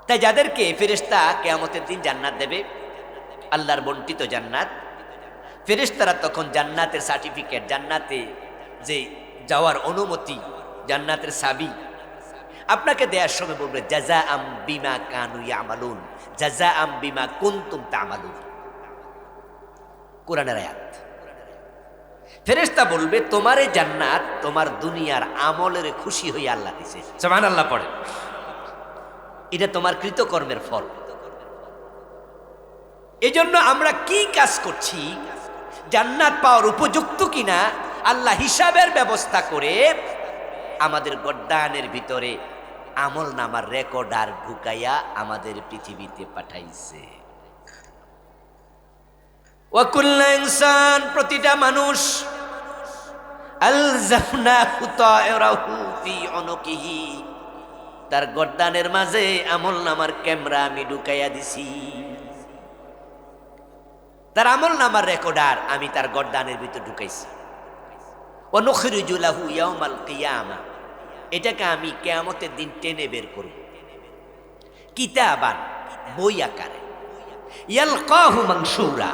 তাই যাদেরকে ফেরেশতা কিয়ামতের দিন জান্নাত দেবে, আল্লাহর বন্টিত জান্নাত, ফেরেশতারা তখন জান্নাতের সার্টিফিকেট, জান্নাতে যে যাওয়ার অনুমতি, জান্নাতের চাবি আপনাকে দেওয়ার সময় বলবে, জাযাআম বিমা কানু ইয়ামালুন, জাযাআম বিমা কুনতুম তা'মালুন। কোরআনের আয়াত। ফেরেশতা বলবে, তোমার এই জান্নাত তোমার দুনিয়ার আমলের খুশি হয়ে আল্লাহ দিয়েছে। সুবহানাল্লাহ পড়ে। এটা তোমার কৃতকর্মের ফল। এজন্য আমরা কি কাজ করছি, জান্নাত পাওয়ার উপযুক্ত কিনা, আল্লাহ হিসাবের ব্যবস্থা করে আমাদের গড্ডানের ভিতরে আমল নামার রেকর্ডার ঢুকাইয়া আমাদের পৃথিবীতে পাঠাইছে। ওয়া কুল্লু ইনসান, প্রতিটা মানুষ, আলজামনাহু তায়রাহু ফি উনুকিহি, তার গর্দানের মাঝে আমল নামার ক্যামেরা আমি ঢুকাইয়া দিছি। তার আমল নামার রেকর্ডার আমি তার গর্দানের ভিতর ঢুকাইছি। ওয়া নুখরিজু লাহু ইয়াওমাল কিয়ামা, এটাকে আমি কিয়ামতের দিন টেনে বের করব কিতাবান, বই আকারে, ইয়ালকাহু মানশুরা,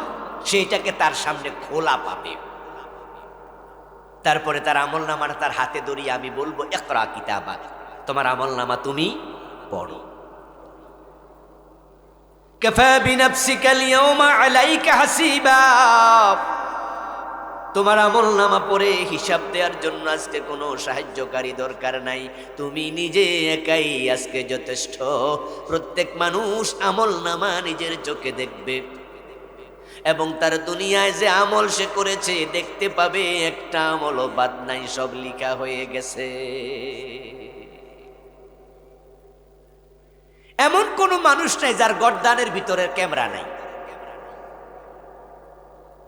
সেইটাকে তার সামনে খোলা পাবে। তারপরে তার আমল নামাটা তার হাতে ধরিয়ে আমি বলবো, ইকরা কিতাবাক, তোমার আমল নামা তুমি পড়ো। কাফা বিনাফসিকা আল-ইয়াওমা আলাইকা হাসিবা, তোমার আমল নামা পড়ে হিসাব দেওয়ার জন্য আজকে কোনো সাহায্যকারী দরকার নাই, তুমি নিজে একাই আজকে যথেষ্ট। প্রত্যেক মানুষ আমল নামা নিজের চোখে দেখবে এবং তার দুনিয়ায় যে আমল সে করেছে দেখতে পাবে, একটা আমলও বাদ নাই, সব লিখা হয়ে গেছে। এমন কোন মানুষ নাই যার গর্দানের ভিতরে ক্যামেরা নাই।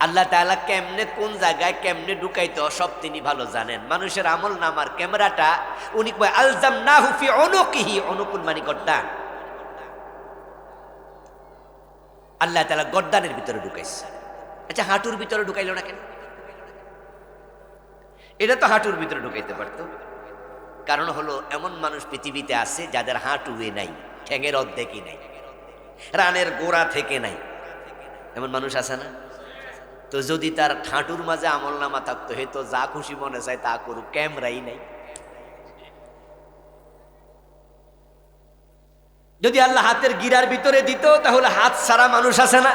আল্লাহ তাআলা কেমনে কোন জায়গায় কেমনে ঢুকাইতে সব তিনি ভালো জানেন। মানুষের আমল নামার ক্যামেরাটা উনি কয় আলজামনাহু ফি উনুকিহি, উনুকুল মানে গর্দান, আল্লাহ তাআলা গর্দানের ভিতরে ঢুকাইছে। আচ্ছা, হাঁটুর ভিতরে ঢুকাইলো না কেন? এটা তো হাঁটুর ভিতরে ঢুকাইতে পারতো। কারণ হলো এমন মানুষ পৃথিবীতে আছে যাদের হাঁটুয়ে নাই, ঠ্যাঙের অর্ধেকই নাই, রানের গোড়া থেকে নাই, এমন মানুষ আছে না? তো যদি তার হাঁটুর মাঝে আমল নামা থাকতো, হে তো যা খুশি মনে চায় তা করুক, ক্যামেরাই নাই। যদি আল্লাহ হাতের গিরার ভিতরে দিত, তাহলে হাত ছাড়া মানুষ আছে না,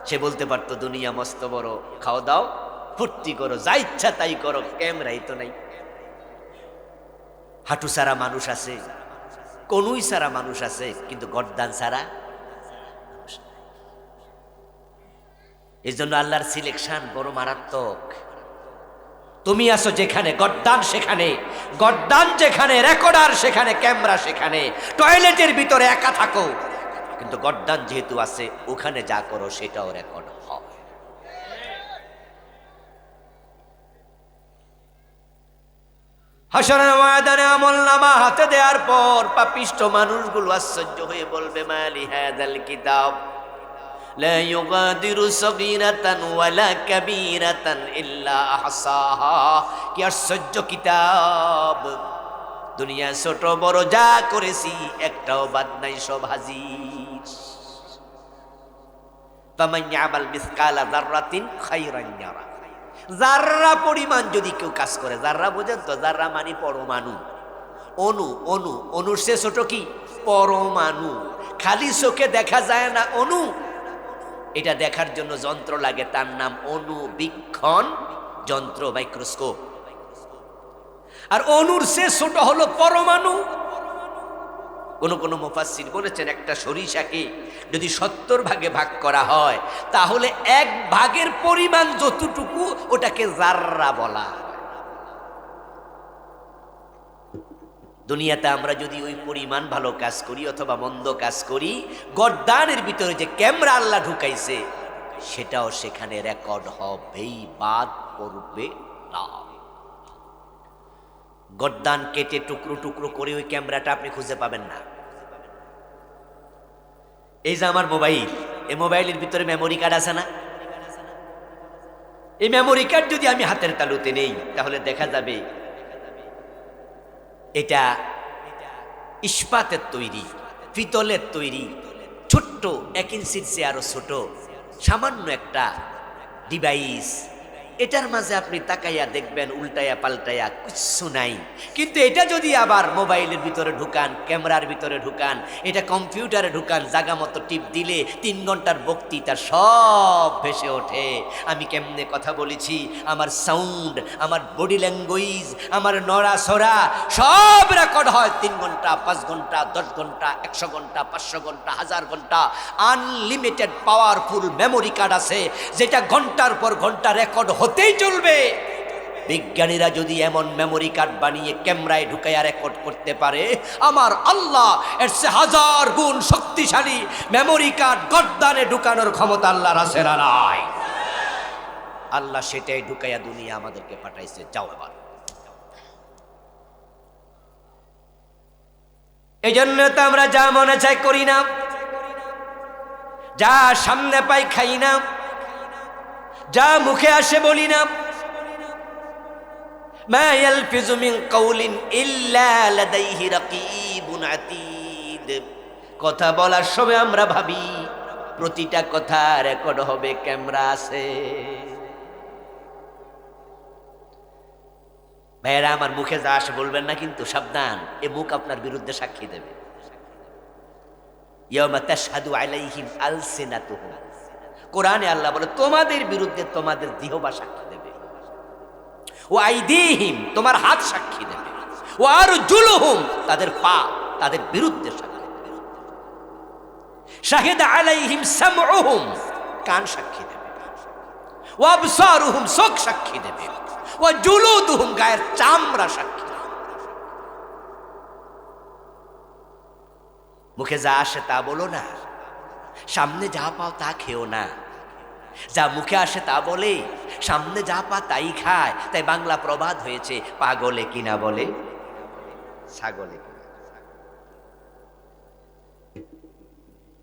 সে বলতে পারতো দুনিয়া মস্ত বড়, খাও দাও ফুর্তি করো, যা ইচ্ছা তাই করো, ক্যামেরাই তো নাই। হাঁটু ছাড়া মানুষ আছে, কনুই ছাড়া মানুষ আছে, কিন্তু গর্দান ছাড়া। এই জন্য আল্লাহর সিলেকশন বড় মারাত্মক। তুমি আছো যেখানে গর্দান সেখানে, গর্দান যেখানে রেকর্ডার সেখানে, ক্যামেরা সেখানে। টয়লেটের ভিতরে একা থাকো, কিন্তু গর্দান যেহেতু আছে ওখানে যা করো সেটাও রেকর্ড হয়। হাসরের ময়দানে আমলনামা হাতে দেওয়ার পর পাপিষ্ঠ মানুষগুলো আশ্চর্য হয়ে বলবে, মালি হাযাল কিতাব লা ইউগাদিরু সগীরাতান ওয়ালা কাবীরাতান ইল্লা আহসাহা। কি আশ্চর্য কিতাব! দুনিয়া ছোট বড় যা করেছি একটাও বাদ নাই, সব হাজির। ফামান ইয়ামাল মিসকালা যাররাতিন খায়রান ইয়ারা। যাররা পরিমাণ যদি কেউ কাজ করে, যাররা বোঝেন তো, যাররা মানে পরমাণু, অণু। অণু, অণুর সে ছোট কি? পরমাণু। খালি চোখে দেখা যায় না অণু, এটা দেখার জন্য যন্ত্র লাগে, তার নাম অণুবীক্ষণ যন্ত্র, মাইক্রোস্কোপ। আর অণুর সে ছোট হলো পরমাণু। কোন মুফাসসির বলেছেন, একটা সরিষাকে যদি 70 ভাগে ভাগ করা হয়, তাহলে 1 ভাগের পরিমাণ যতটুকু ওটাকে জাররা বলা। দুনিয়াতে আমরা যদি ওই পরিমাণ ভালো কাজ করি অথবা মন্দ কাজ করি, গর্দানের ভিতরে যে ক্যামেরা আল্লাহ ঢুকাইছে সেটাও সেখানে রেকর্ড হবেই, বাদ পড়বে না। গর্দান কেটে টুকরো টুকরো করে ওই ক্যামেরাটা আপনি খুঁজে পাবেন না। এই যে আমার মোবাইল, এই মোবাইলের ভিতরে মেমোরি কার্ড আছে না? এই মেমোরি কার্ড যদি আমি হাতের তালুতে নেই, তাহলে দেখা যাবে এটা ইস্পাতের তৈরি, পিতলের তৈরি, ছোট্ট 1 ইঞ্চির চেয়ে আরো ছোট সামান্য একটা ডিভাইস। এটার মাঝে আপনি তাকাইয়া দেখবেন উল্টাইয়া পাল্টাইয়া কিচ্ছু নাই। কিন্তু এটা যদি আবার মোবাইলের ভিতরে ঢুকান, ক্যামেরার ভিতরে ঢুকান, এটা কম্পিউটারে ঢুকান, জায়গা মতো টিপ দিলে 3 ঘন্টার বক্তৃতা সব ভেসে ওঠে। আমি কেমনে কথা বলেছি, আমার সাউন্ড, আমার বডি ল্যাঙ্গুয়েজ, আমার নড়াচড়া সব রেকর্ড হয়। 3 ঘন্টা, 5 ঘন্টা, 10 ঘন্টা, 100 ঘন্টা, 500 ঘন্টা, 1000 ঘন্টা। আনলিমিটেড পাওয়ারফুল মেমোরি কার্ড আছে, যেটা ঘন্টার পর ঘন্টা রেকর্ড হতেই চলবে। বিজ্ঞানীরা যদি এমন মেমোরি কার্ড বানিয়ে ক্যামেরায় ঢুকাইয়া রেকর্ড করতে পারে, আমার আল্লাহ এর চেয়ে 1000 গুণ শক্তিশালী মেমোরি কার্ড গর্দানে ঢুকানোর ক্ষমতা আল্লাহর আছে না নাই? আল্লাহ সেটাই ঢুকাইয়া দুনিয়া আমাদেরকে পাঠাইছে। যাও এবার। এই জন্য তো আমরা যা মনে চাই করি না, যা সামনে পাই খাই না, যা মুখে আসে বলি না। মা ইয়ালফিজু মিন কাউলিন ইল্লা লাদাইহি রাকিবুন আতীদ। কথা বলার সময় আমরা ভাবি, প্রতিটা কথা রেকর্ড হবে, ক্যামেরা আছে। ভাইয়েরা আমার, মুখে যা আসে বলবেন না কিন্তু, সাবধান, এ মুখ আপনার বিরুদ্ধে সাক্ষী দেবে। ইয়াউমা তাশহাদু আলাইহিম আলসিনাতুহুম, কোরআনে আল্লাহ বলে তোমাদের বিরুদ্ধে তোমাদের জিহ্বা সাক্ষী দেবে। ওয়া আইদিহিম, তোমার হাত সাক্ষী দেবে। ওয়া আরজুলুহুম, তাদের পা তাদের বিরুদ্ধে সাক্ষী দেবে। শাহিদা আলাইহিম সামউহুম, কান সাক্ষী দেবে। ওয়া আবসারুহুম, চোখ সাক্ষী দেবে। ওয়া জুলুদুহুম, গায়ের চামড়া সাক্ষী দেবে। মুখে যা আসে তা বলো না, সামনে যা পাও তা খেও না। যা মুখে আসে তা বলে, সামনে যা পা তাই খায়। তাই বাংলা প্রবাদ হয়েছে, পাগলে কিনা বলে ছাগলে কিনা।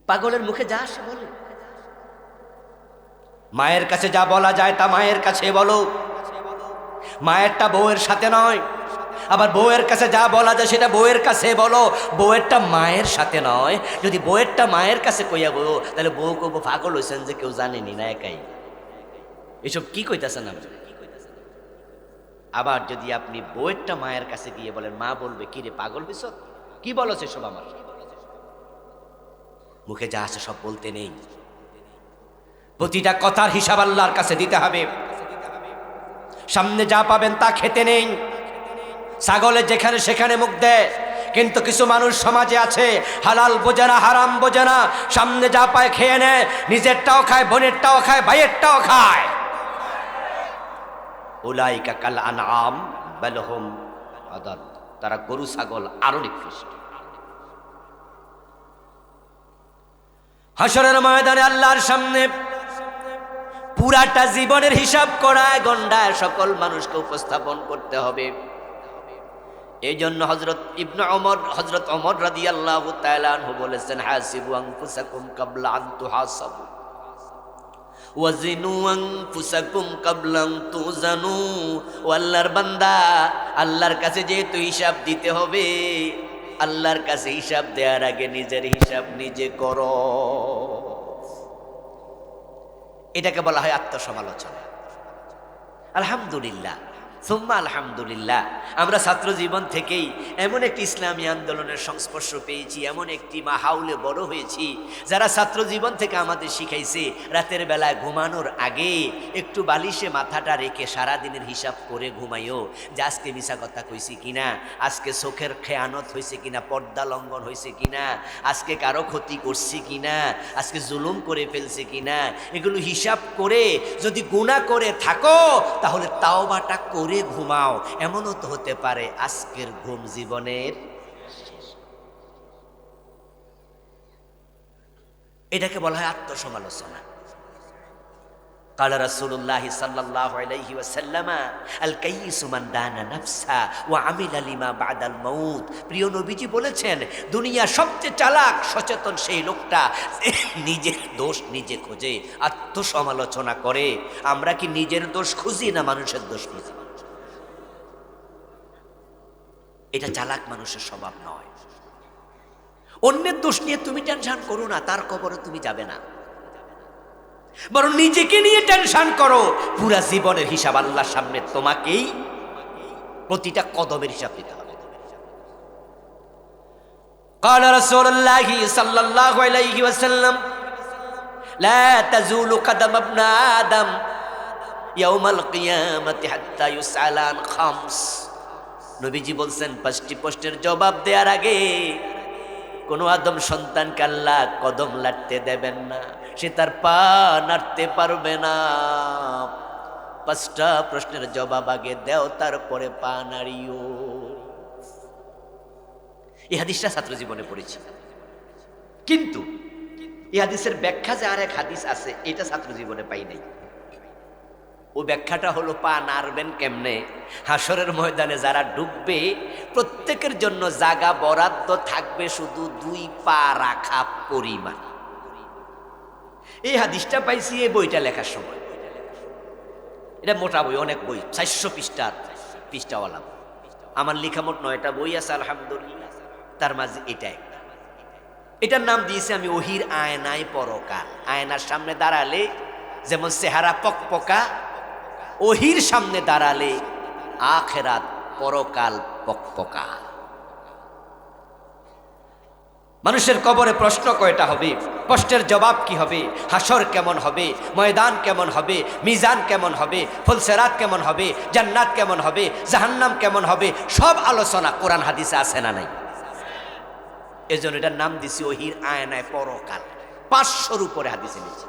পাগলের মুখে যা আসে বলে। মায়ের কাছে যা বলা যায় তা মায়ের কাছে বলো, মায়েরটা বউয়ের সাথে নয়। আবার বউয়ের কাছে যা বলা যায় সেটা বউয়ের কাছে বলো, বউয়েরটা মায়ের সাথে নয়। যদি বউয়েরটা মায়ের কাছে কইয়া বউ, তাহলে বউ কব পাগল হয়েছেন যে কেউ জানেনি না, একাই। এসব কি কইতাছেন আপনি? আবার যদি আপনি বউয়েরটা মায়ের কাছে গিয়ে বলেন, মা বলবে কি রে পাগল হইছ, কি বলো সেসব আমার। মুখে যা আসে সব বলতে নেই, প্রতিটা কথার হিসাব আল্লাহর কাছে দিতে হবে। সামনে যা পাবেন তা খেতে নেই। ছাগলে যেখানে সেখানে মুখ দেয়, কিন্তু কিছু মানুষ সমাজে আছে হালাল বোঝে না, হারাম বোঝে না, সামনে যা পায় খেয়ে নেয়, নিজেরটাও খায়, বোনেরটাও খায়, ভাইয়েরটাও খায়। উলাইকা কাল আনআম বাল হুম আদাল, তারা গরু ছাগল আরো নিকৃষ্ট। হাসরের ময়দানে আল্লাহর সামনে পুরাটা জীবনের হিসাব করায় গন্ডায় সকল মানুষকে উপস্থাপন করতে হবে। এই জন্য হযরত ওমর রাদিয়াল্লাহু তাআলা আনহু বলেছেন, হাসিবু আনফুসাকুম ক্বাবলা আন তুহাসাবু ওয়াজিনু আনফুসাকুম ক্বাবলা আন তুজানু। ও আল্লাহর বান্দা, আল্লাহর কাছে যেহেতু হিসাব দিতে হবে, আল্লাহর কাছে হিসাব দেওয়ার আগে নিজের হিসাব নিজে করো। এটাকে বলা হয় আত্মসমালোচনা। আলহামদুলিল্লাহ, সুম্মা আলহামদুলিল্লাহ, আমরা ছাত্র জীবন থেকেই এমন একটি ইসলামী আন্দোলনের সংস্পর্শ পেয়েছি, এমন একটি মাহাউলে বড় হয়েছি, যারা ছাত্র জীবন থেকে আমাদের শিখাইছে রাতের বেলায় ঘুমানোর আগে একটু বালিশে মাথাটা রেখে সারাদিনের হিসাব করে ঘুমাইও, যে আজকে মিছা কথা কইছি কিনা, আজকে চোখের খেয়ানত হয়েছে কিনা, পর্দা লঙ্ঘন হয়েছে কিনা, আজকে কারো ক্ষতি করছি কিনা, আজকে জুলুম করে ফেলছে কিনা। এগুলো হিসাব করে যদি গুনাহ করে থাকো, তাহলে তাওবাটা করে ঘুমাও। এমনও তো হতে পারে আজকের ঘুম জীবনের শেষ। এটাকে বলা হয় আত্মসমালোচনা। কালা রাসূলুল্লাহ সাল্লাল্লাহু আলাইহি ওয়াসাল্লাম, আল কাইয়িসু মান দানা নাফসা ওয়া আমিলা লিমা বাদাল মাউত। প্রিয় নবীজি বলেছেন, দুনিয়া সবচেয়ে চালাক সচেতন সেই লোকটা নিজের দোষ নিজে খোঁজে, আত্মসমালোচনা করে। আমরা কি নিজের দোষ খুঁজি না মানুষের দোষ খুঁজি? এটা চালাক মানুষের স্বভাব নয়। অন্যের দোষ নিয়ে তুমি টেনশন করো না, তার কবরে তুমি যাবে না, বরং নিজেকে নিয়ে টেনশন করো। পুরা জীবনের হিসাব আল্লাহর সামনে তোমাকেই প্রতিটা কদমের হিসাব দিতে হবে। قال رسول الله صلى الله عليه وسلم لا تزول قدم ابن آدم يوم القيامة حتى يسأل عن خمس। নবীজি বলছেন, পাঁচটি প্রশ্নের জবাব দেওয়ার আগে কোনো আদম সন্তানকে আল্লাহ কদম লাড়তে দেবেন না, সে তার পা নাড়তে পারবে না। পাঁচটা প্রশ্নের জবাব আগে দেও, তারপরে পা নাড়িও। এই হাদিসটা ছাত্র জীবনে পড়েছি, কিন্তু এই হাদিসের ব্যাখ্যা যে আর এক হাদিস আছে, এটা ছাত্র জীবনে পাই নাই। ও ব্যাখ্যাটা হলো, পা নাড়বেন কেমনে? হাসরের ময়দানে যারা ডুববে প্রত্যেকের জন্য জায়গা বরাদ্দ থাকবে শুধু 2 পা রাখা পরিমাণ। এই হাদিসটা পাইছি এই বইটা লেখার সময়। এটা মোটা বই, অনেক বই, 400 পৃষ্ঠাওয়ালা। আমার লেখা মোট 9টা বই আছে আলহামদুলিল্লাহ, তার মাঝে এটা একটা। এটার নাম দিয়েছি আমি ওহির আয়নায় পরকাল। আয়নার সামনে দাঁড়ালে যেমন চেহারা পকপকা, ওহির সামনে দাঁড়ালে আখেরাত পরকাল পকপকা। মানুষের কবরে প্রশ্ন কয়টা হবে, প্রশ্নের জবাব কি হবে, হাসর কেমন হবে, ময়দান কেমন হবে, মিজান কেমন হবে, ফুলসেরাত কেমন হবে, জান্নাত কেমন হবে, জাহান্নাম কেমন হবে, সব আলোচনা কোরআন হাদিসে আছে না নাই? এজন্য এটার নাম দিছি ওহির আয়নায় পরকাল। 500-র উপরে হাদিসে নিয়েছি।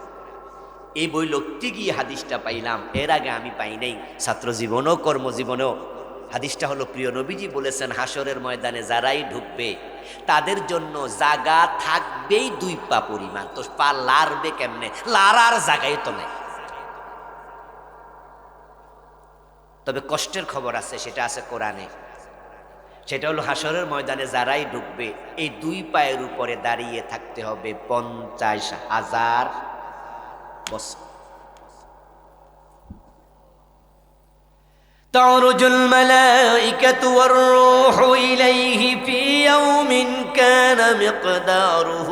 এই বই লিখতে গিয়ে হাদিসটা পাইলাম, এর আগে আমি পাই নাই। ছাত্র জীবনেও কর্মজীবনেও হাদিসটা হলো, প্রিয় নবীজি বলেছেন হাসরের ময়দানে যারাই ঢুকবে তাদের জন্য জায়গা থাকবেই 2 পা পরিমাণ। তো পা লাড়বে কেমনে? লাড়ার জায়গায় তো নেই। তবে কষ্টের খবর আছে, সেটা আছে কোরআনে। সেটা হলো হাসরের ময়দানে যারাই ঢুকবে এই 2 পায়ের উপরে দাঁড়িয়ে থাকতে হবে 50,000 বছর। تعرج الملائكة والروح إليه في يوم كان مقداره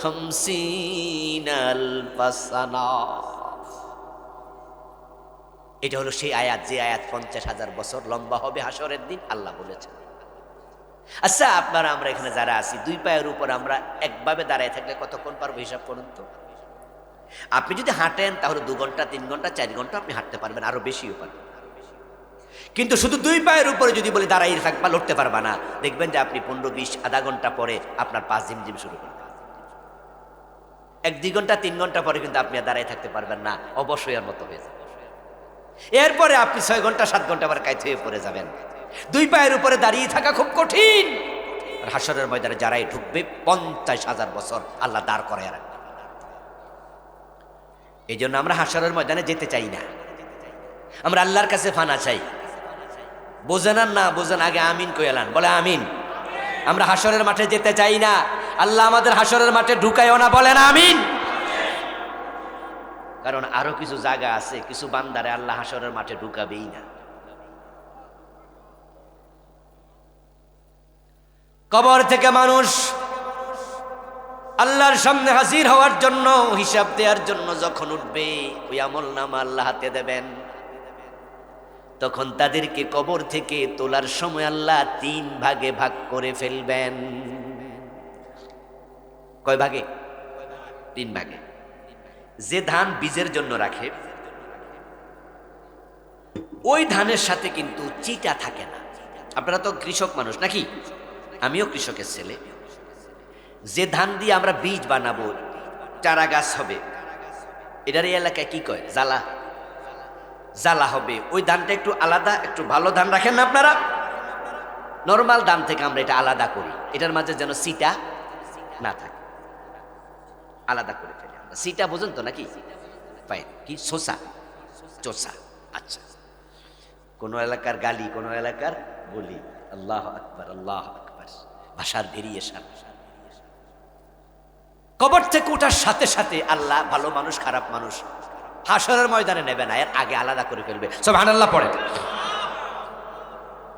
50,000 سنة। এটা হলো সেই আয়াত, যে আয়াত 50,000 বছর লম্বা হবে হাসরের দিন, আল্লাহ বলেছেন। আচ্ছা, আপনারা আমরা এখানে যারা আছি 2 পায়ের উপর আমরা একভাবে দাঁড়ায় থাকলে কতক্ষণ পারবো হিসাব করুন তো। আপনি যদি হাঁটেন তাহলে 2 ঘন্টা 3 ঘন্টা 4 ঘন্টা আপনি হাঁটতে পারবেন, আরো বেশিও পারবেন। কিন্তু শুধু 2 পায়ের উপরে যদি বলি দাঁড়াই থাকবা, লড়তে পারবা না, দেখবেন যে আপনি 15-20 আধা ঘন্টা পরে আপনার পা ঝিমঝিম শুরু করবে। 1-2 ঘন্টা 3 ঘন্টা পরে কিন্তু আপনি আর দাঁড়াই থাকতে পারবেন না, অবশ্যই এর মতো হয়ে যাবে। এরপরে আপনি 6 ঘন্টা 7 ঘন্টা আবার কাইতে হয়ে পড়ে যাবেন। 2 পায়ের উপরে দাঁড়িয়ে থাকা খুব কঠিন। আর হাসরের ময়দানে যারাই ঢুকবে 50,000 বছর আল্লাহ দাঁড় করায় রাখবে। এই জন্য আমরা হাসরের ময়দানে যেতে চাই না, আমরা আল্লাহর কাছে ফানা চাই। বোঝেন আর না বোঝেন, আগে আমিন কইলান, বলে আমিন। আমরা হাসরের মাঠে যেতে চাই না, আল্লাহ আমাদের হাসরের মাঠে ঢুকায়ও না, বলেন আমিন। কারণ আরো কিছু জায়গা আছে, কিছু বান্দারে আল্লাহ হাসরের মাঠে ঢুকাবেই না। কবর থেকে মানুষ আল্লাহর সামনে হাজির হওয়ার জন্য, হিসাব দেওয়ার জন্য যখন উঠবে, ওই আমলনামা আল্লাহ হাতে দেবেন, তখন তাদেরকে কবর থেকে তোলার সময় আল্লাহ 3 ভাগে ভাগ করে ফেলবেন। কয় ভাগে? 3 ভাগে। যে ধান বীজের জন্য রাখে, ওই ধানের সাথে কিন্তু চিটা থাকে না। আপনারা তো কৃষক মানুষ নাকি? আমিও কৃষকের ছেলে। যে ধান দিয়ে আমরা বীজ বানাবো, চারা গাছ হবে, এটার এই এলাকায় কি কয়? জ্বালা। জ্বালা হবে। ওই ধানটা একটু আলাদা, একটু ভালো ধান রাখেন না আপনারা? নর্মাল ধান থেকে আমরা এটা আলাদা করি, এটার মাঝে যেন সিটা না থাকে, আলাদা করে ফেলি আমরা। সিটা বোঝেন তো নাকি? পাই কি? শোষা, চোষা। আচ্ছা, কোন এলাকার গালি, কোন এলাকার বলি। আল্লাহ আকবার, আল্লাহ আকবার, ভাষার ভেরিয়েশন। কবর থেকে ওঠার সাথে সাথে আল্লাহ ভালো মানুষ খারাপ মানুষ হাসরের ময়দানে নেবে না, এর আগে আলাদা করে ফেলবে। সুবহানাল্লাহ পড়ে।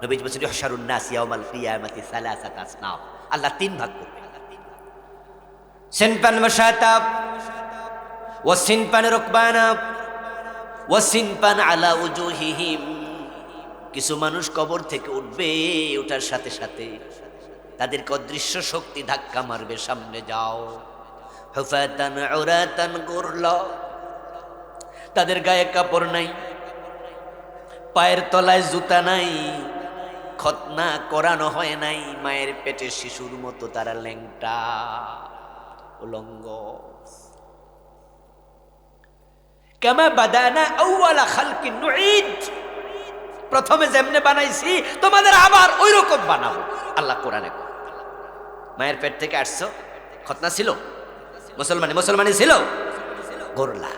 নবীজি বলেছেন ইহশারুন নাস ইয়াউমাল কিয়ামাতি সালাসাত আসনাফ। আল্লাহ 3 ভাগ করবে। সিনফান মাশাতাব ওয়া সিনফান রুকবানা ওয়া সিনফান আলা উজুহিহিম। কিছু মানুষ কবর থেকে উঠবে, ওঠার সাথে সাথে তাদেরকে অদৃশ্য শক্তি ধাক্কা মারবে, সামনে যাও। হুফাতান উরাতান গুরলা, তাদের গায়ে কাপড় নাই, পায়ের তলায় জুতা নাই, খতনা করানো হয় নাই, মায়ের পেটে শিশুর মতো তারা ল্যাংটা উলঙ্গ। কামা বাদানা আউয়ালা খালকিন নুঈদ, প্রথমে যেমনে বানাইছি তোমাদের আবার ওই রকম বানাবো। আল্লাহ কোরআনে। মায়ের পেট থেকে আসছো, খতনা ছিল, মুসলমানি ছিল, গোরলা,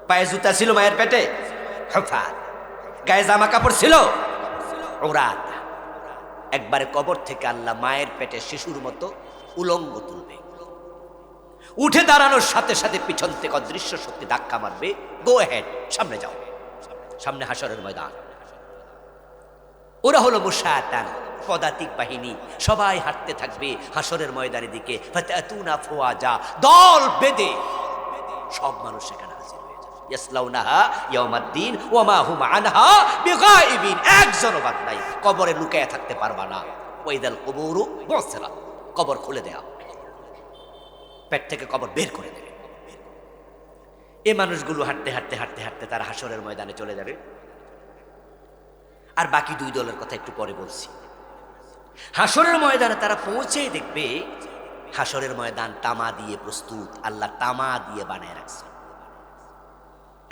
পায়ে জুতা ছিল মায়ের পেটে, হুফাত, গায়ে জামা কাপড় ছিল, উরাত। একবারে কবর থেকে আল্লাহ মায়ের পেটে শিশুর মতো উলঙ্গ তুলবে। উঠে দাঁড়ানোর সাথে সাথে পিছন থেকে অদৃশ্য শক্তি ধাক্কা মারবে, গো হেড, সামনে যাও। সামনে হাসরের ময়দান। ওরা হলো মুশাতান, পদাতিক বাহিনী সবাই হাঁটতে থাকবে হাসরের ময়দানের দিকে, ফাতাতুনা ফুয়াজা, দল বেঁধে সব মানুষ সেখানে হাজির হয়ে যাবে। ইয়াসলাউনাহা ইয়াউমাদ্দিন ওয়া মা হুম আনহা বিগাইবিন, একজনও বাদ নাই, কবরে লুকায়া থাকতে পারবা না। ওয়াইদাল কুবুরু বুসরা, কবর খুলে দেয়া, পেট থেকে কবর বের করে দেবে। এই মানুষগুলো হাঁটতে হাঁটতে হাঁটতে হাঁটতে তারা হাসরের ময়দানে চলে যাবে। আর বাকি দুই দলের কথা একটু পরে বলছি। হাসরের ময়দানে তারা পৌঁছেই দেখবে হাসরের ময়দান তামা দিয়ে প্রস্তুত, আল্লাহ তামা দিয়ে বানায় রাখছে,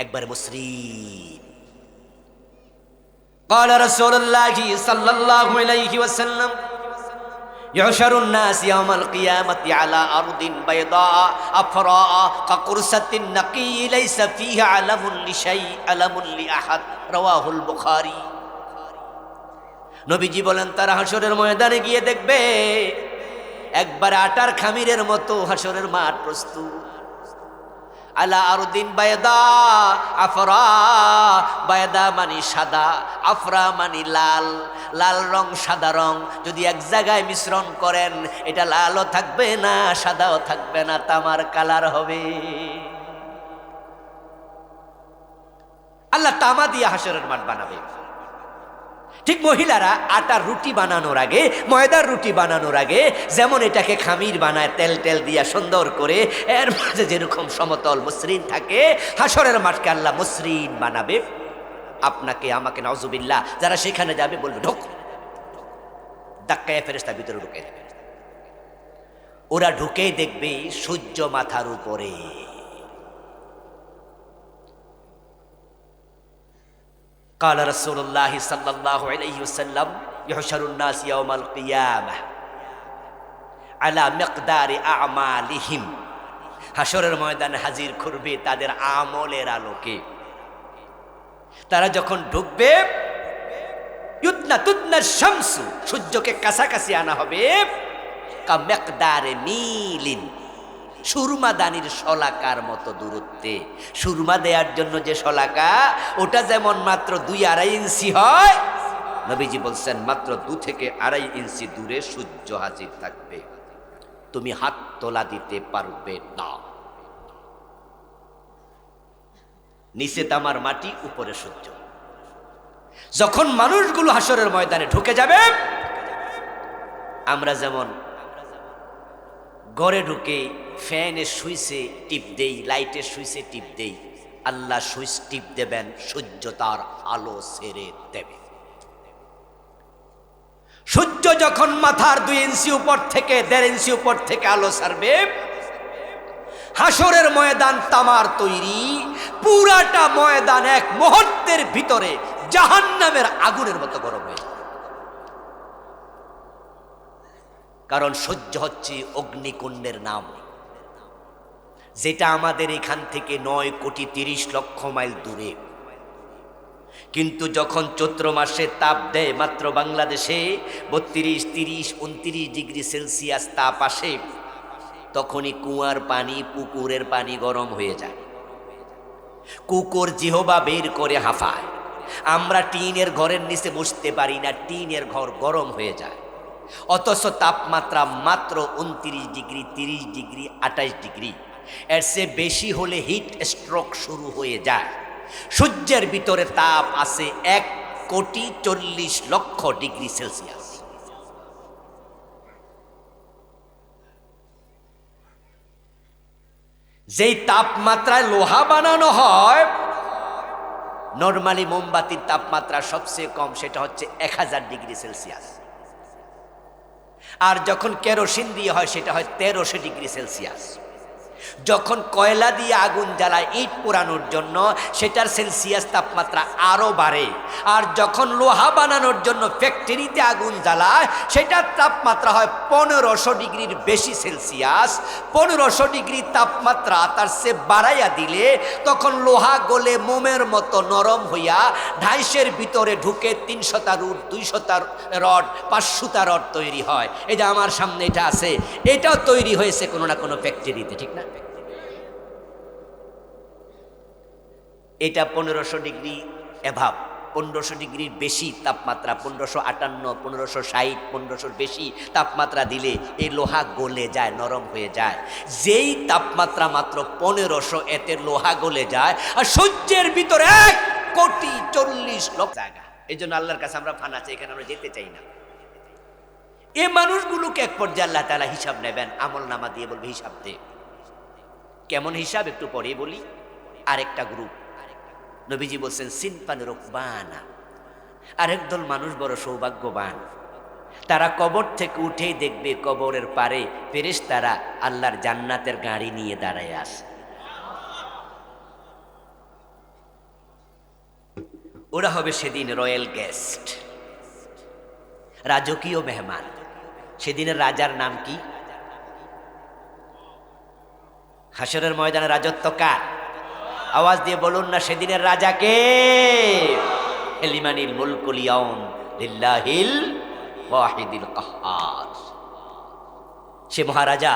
একবারে মসৃণ। قال رسول الله صلى الله عليه وسلم يحشر الناس يوم القيامة على أرض بيضاء أفراء كقرصة النقي ليس فيها علم لشيء علم لأحد رواه البخاري। নবীজি বলেন তারা হাসরের ময়দানে গিয়ে দেখবে একবার আটার খামিরের মতো হাসরের মাঠ প্রস্তুত। আলা আরদিন বায়দা আফরা, বায়দা মানে সাদা, আফরা মানে লাল, লাল রং সাদা রং যদি এক জায়গায় মিশ্রণ করেন এটা লালও থাকবে না সাদাও থাকবে না, তামার কালার হবে। আল্লাহ তামা দিয়ে হাসরের মাঠ বানাবে। ঠিক মহিলারা আটার রুটি বানানোর আগে, ময়দার রুটি বানানোর আগে যেমন এটাকে খামির বানায় তেল টেল দিয়া সুন্দর করে, এর মাঝে যেরকম সমতল মসৃণ থাকে, হাসরের মাঠকে আল্লাহ মসৃণ বানাবে। আপনাকে আমাকে নাউজুবিল্লাহ যারা সেখানে যাবে বলবে ঢোক, ধাক্কায় ফেরেশতা ভিতরে ঢুকে দেবে। ওরা ঢুকেই দেখবে সূর্য মাথার উপরে। قال رسول الله صلى الله عليه وسلم يحشر الناس يوم القيامة على مقدار أعمالهم, হাসরের ময়দানে হাজির করবে তাদের আমলের আলোকে। তারা যখন ঢুকবে ইউদনা তুদনা শামসু, সূর্যকে কাছাকাছি আনা হবে, কা মিকদারে মিলিন, সুরমা দানির শলাকার মতো দূরত্বে। সুরমা দেওয়ার জন্য যে শলাকা ওটা যেমন মাত্র 2-2.5 ইঞ্চি হয়, নবীজি বলছেন মাত্র 2 থেকে 2.5 ইঞ্চি দূরে সূর্য হাজির থাকবে, তুমি হাত তোলা দিতে পারবে না। নিচে তামার মাটি, উপরে সূর্য। যখন মানুষগুলো হাসরের ময়দানে ঢুকে যাবে, আমরা যেমন ঘরে ঢুকে ফ্যানের সুইচে টিপ দেই, লাইটের সুইচে টিপ দেই, আল্লাহ সুইচ টিপ দেবেন, সূর্য তার আলো ছেড়ে দেবে। সূর্য যখন মাথার 2 ইঞ্চি উপর থেকে 1.5 ইঞ্চি উপর থেকে আলো ছাড়বে, হাসরের ময়দান তামার তৈরি, পুরাটা ময়দান এক মুহূর্তের ভিতরে জাহান্নামের আগুনের মতো গরম হয়ে যাবে। কারণ সূর্য হচ্ছে অগ্নিকুণ্ডের নাম, যেটা আমাদের এখান থেকে 9,30,00,000 মাইল দূরে। কিন্তু যখন চৈত্র মাসে তাপ দেয় মাত্র বাংলাদেশে 32, 30, 29 ডিগ্রি সেলসিয়াস তাপ আসে, তখনই কুয়ার পানি, পুকুরের পানি গরম হয়ে যায়। কুকুর জিহবা বের করে হাঁফায়। আমরা টিনের ঘরের নিচে বসতে পারি না, টিনের ঘর গরম হয়ে যায়। অথচ তাপমাত্রা মাত্র 29 ডিগ্রি, 30 ডিগ্রি, 28 ডিগ্রি, এর চেয়ে বেশি হলে হিট স্ট্রোক শুরু হয়ে যায়। সূর্যের ভিতরে তাপ আছে 1,40,00,000 ডিগ্রি সেলসিয়াস। যেই তাপমাত্রায় লোহা বানানো হয়, নরমালি মোমবাতির তাপমাত্রা সবচেয়ে কম, সেটা হচ্ছে 1000 ডিগ্রি সেলসিয়াস। আর যখন কেরোসিন দিয়ে হয় সেটা হয় 1300 ডিগ্রি সেলসিয়াস। যখন কয়লা দিয়ে আগুন জ্বালায় ইট পোড়ানোর জন্য, সেটার সেলসিয়াস তাপমাত্রা আরো বাড়ে। আর যখন লোহা বানানোর জন্য ফ্যাক্টরিতে আগুন জ্বালায়, সেটার তাপমাত্রা হয় 1500 ডিগ্রির বেশি সেলসিয়াস। 1500 ডিগ্রি তাপমাত্রা তার সে বাড়াইয়া দিলে তখন লোহা গলে মোমের মতো নরম হইয়া ঢাইশের ভিতরে ঢুকে 300টা রড, 200টা রড, 500টা রড তৈরি হয়। এই যে আমার সামনে এটা আছে, এটাও তৈরি হয়েছে কোনো না কোনো ফ্যাক্টরিতে, ঠিক না? এটা 1500 ডিগ্রি অ্যাভাব, 1500 ডিগ্রির বেশি তাপমাত্রা, 1558, 1560, 1500-র বেশি তাপমাত্রা দিলে এই লোহা গলে যায়, নরম হয়ে যায়। যেই তাপমাত্রা মাত্র 1500, এতে লোহা গলে যায়। আর সূর্যের ভিতরে 1,40,00,000 জায়গা। এই জন্য আল্লাহর কাছে আমরা ফানা চাই, এখানে আমরা যেতে চাই না। এই মানুষগুলোকে এক পর্যায়ে আল্লাহ তাআলা হিসাব নেবেন, আমল নামা দিয়ে বলবে হিসাব দে। কেমন হিসাব একটু পরে বলি। আরেকটা গ্রুপ, নবীজি বলছেন সিনফান রুকবানা, আরেক দল মানুষ বড় সৌভাগ্যবান। তারা কবর থেকে উঠেই দেখবে কবরের পারে ফেরেশতারা আল্লাহর জান্নাতের গাড়ি নিয়ে দাঁড়ায় আসে। ওরা হবে সেদিন রয়্যাল গেস্ট, রাজকীয় মেহমান। সেদিনের রাজার নাম কি? হাসরের ময়দানে রাজত্ব কার? আওয়াজ দিয়ে বলুন না, সেদিনের রাজা কে? লিমানিল মুলকুল ইয়াউম লিল্লাহিল ওয়াহিদিল কাহ্হার। সে মহারাজা,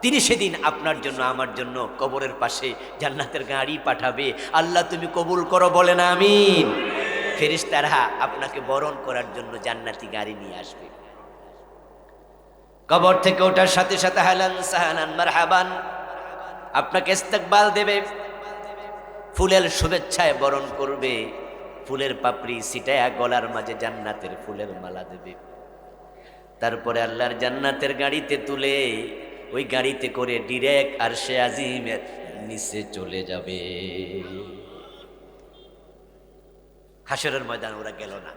তিনি সেদিন আপনার জন্য আমার জন্য কবরের পাশে জান্নাতের গাড়ি পাঠাবে। আল্লাহ তুমি কবুল করো, বলেন আমিন। ফেরেশতারা আপনাকে বরণ করার জন্য জান্নাতি গাড়ি নিয়ে আসবে। কবর থেকে ওঠার সাথে সাথে হালান সাহানান মারহাবান, আপনাকে ইস্তেকবাল দেবে, ফুলের শুভেচ্ছায় বরণ করবে, ফুলের পাপড়ি ছিটায়া গলার মাঝে জান্নাতের ফুলের মালা দেবে। তারপরে আল্লাহর জান্নাতের গাড়িতে তুলে ওই গাড়িতে করে ডিরেক্ট আরশে আজিমের নিচে চলে যাবে। হাসরের ময়দানে ওরা গেল না।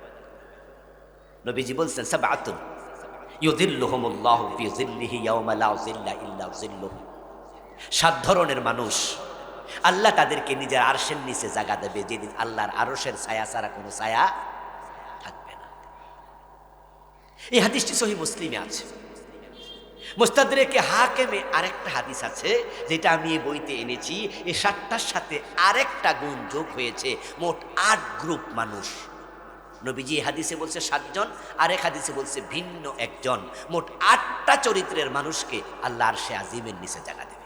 নবীজি বলছেন সাবআতুন ইউযিল্লুহুমুল্লাহু ফি যিল্লিহি ইয়াওমা লা যিল্লা ইল্লা যিল্লুহু। 7 ধরনের মানুষ আল্লাহ তাদেরকে নিজের আরশের নিচে জায়গা দেবে, যেদিন আল্লাহর আরশের ছায়া ছাড়া কোনো ছায়া থাকবে না। এই হাদিসটি সহিহ মুসলিমে আছে। মুস্তাদরেকে হাকিমে আরেকটা হাদিস আছে, যেটা আমি এই বইতে এনেছি। এই 7টার সাথে আরেকটা গুণ যোগ হয়েছে, মোট 8 গ্রুপ মানুষ। নবীজি এই হাদিসে বলছে 7 জন, আরেক হাদিসে বলছে ভিন্ন একজন। মোট 8টা চরিত্রের মানুষকে আল্লাহ আরশে আজিমের নিচে জায়গা দেবে।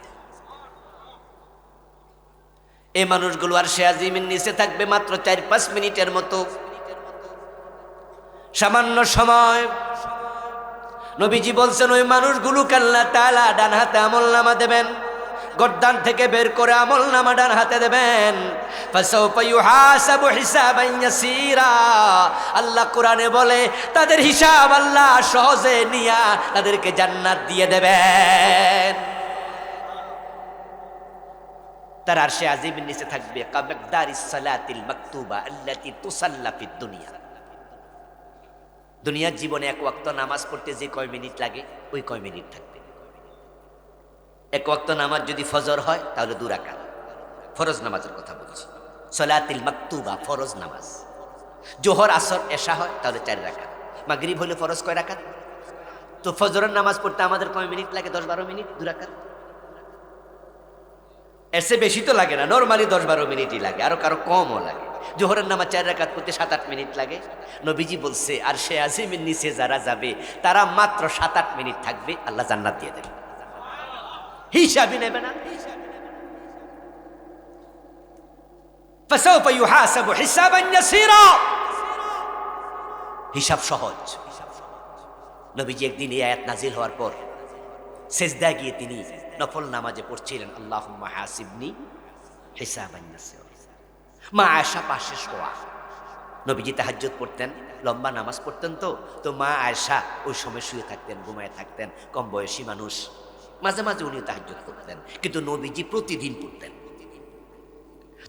এই মানুষগুলো আরশে আজিমের নিচে থাকবে মাত্র 4-5 মিনিটের মতো, সামান্য সময়। নবীজি বলছেন ওই মানুষগুলোকে আল্লাহ তাআলা ডান হাতে আমলনামা দেবেন, গর্দান থেকে বের করে আমলনামা ডান হাতে দেবেন। ফাসাউফা ইউহাসাবু হিসাবান ইয়াসীরা। আল্লাহ কোরআনে বলে তাদের হিসাব আল্লাহ সহজে নিয়া তাদেরকে জান্নাত দিয়ে দেবেন। তার আরশে আজিমের নিচে থাকবে কামাকদারিস সালাতিল মাকতুবা আল্লাতী তুসাল্লা ফিদ দুনিয়া। দুনিয়ার জীবনে 1 ওয়াক্ত নামাজ পড়তে যে কয় মিনিট লাগে, ওই কয় মিনিট থাকবে। 1 ওয়াক্ত নামাজ যদি ফজর হয় তাহলে 2 রাকাত, ফরজ নামাজের কথা বলছি, সালাতুল মাকতুবা ফরজ নামাজ। জোহর আসর এশা হয় তাহলে 4 রাকাত। মাগরিব হলে ফরজ কয় রাকাত? তো ফজরের নামাজ পড়তে আমাদের কয় মিনিট লাগে? 10-12 মিনিট, 2 রাকাত। এসে বেশি তো লাগে না, নরমালি 10-12 মিনিটই লাগে, আরো কারো কমও লাগে। জোহরের নামাজ 4 রাকাত পড়তে 7-8 মিনিট লাগে। নবীজি বলছে আর সে আজিমের নিচে যারা যাবে তারা মাত্র 7-8 মিনিট থাকবে, আল্লাহ জান্নাত দিয়ে দেবে, হিসাবই নেবে না। ফাসাউফা ইউহাসাবু হিসাবান ইয়াসীরা। হিসাব সহজ। নবীজি একদিন এই আয়াত নাজিল হওয়ার পর সেজদায় গিয়ে তিনি নফল নামাজে পড়ছিলেন, আল্লাহুম্মা হাসিবনি হিসাবান ইয়াসীরা। মা আয়েশা পাশে শোয়া। নবীজি তাহাজ্জুদ পড়তেন, লম্বা নামাজ পড়তেন, তো মা আয়েশা ওই সময় শুয়ে থাকতেন, ঘুমায় থাকতেন, কম বয়সী মানুষ। মাঝে মাঝে উনি তাহাজ্জুদ করতেন, কিন্তু নবীজি প্রতিদিন পড়তেন।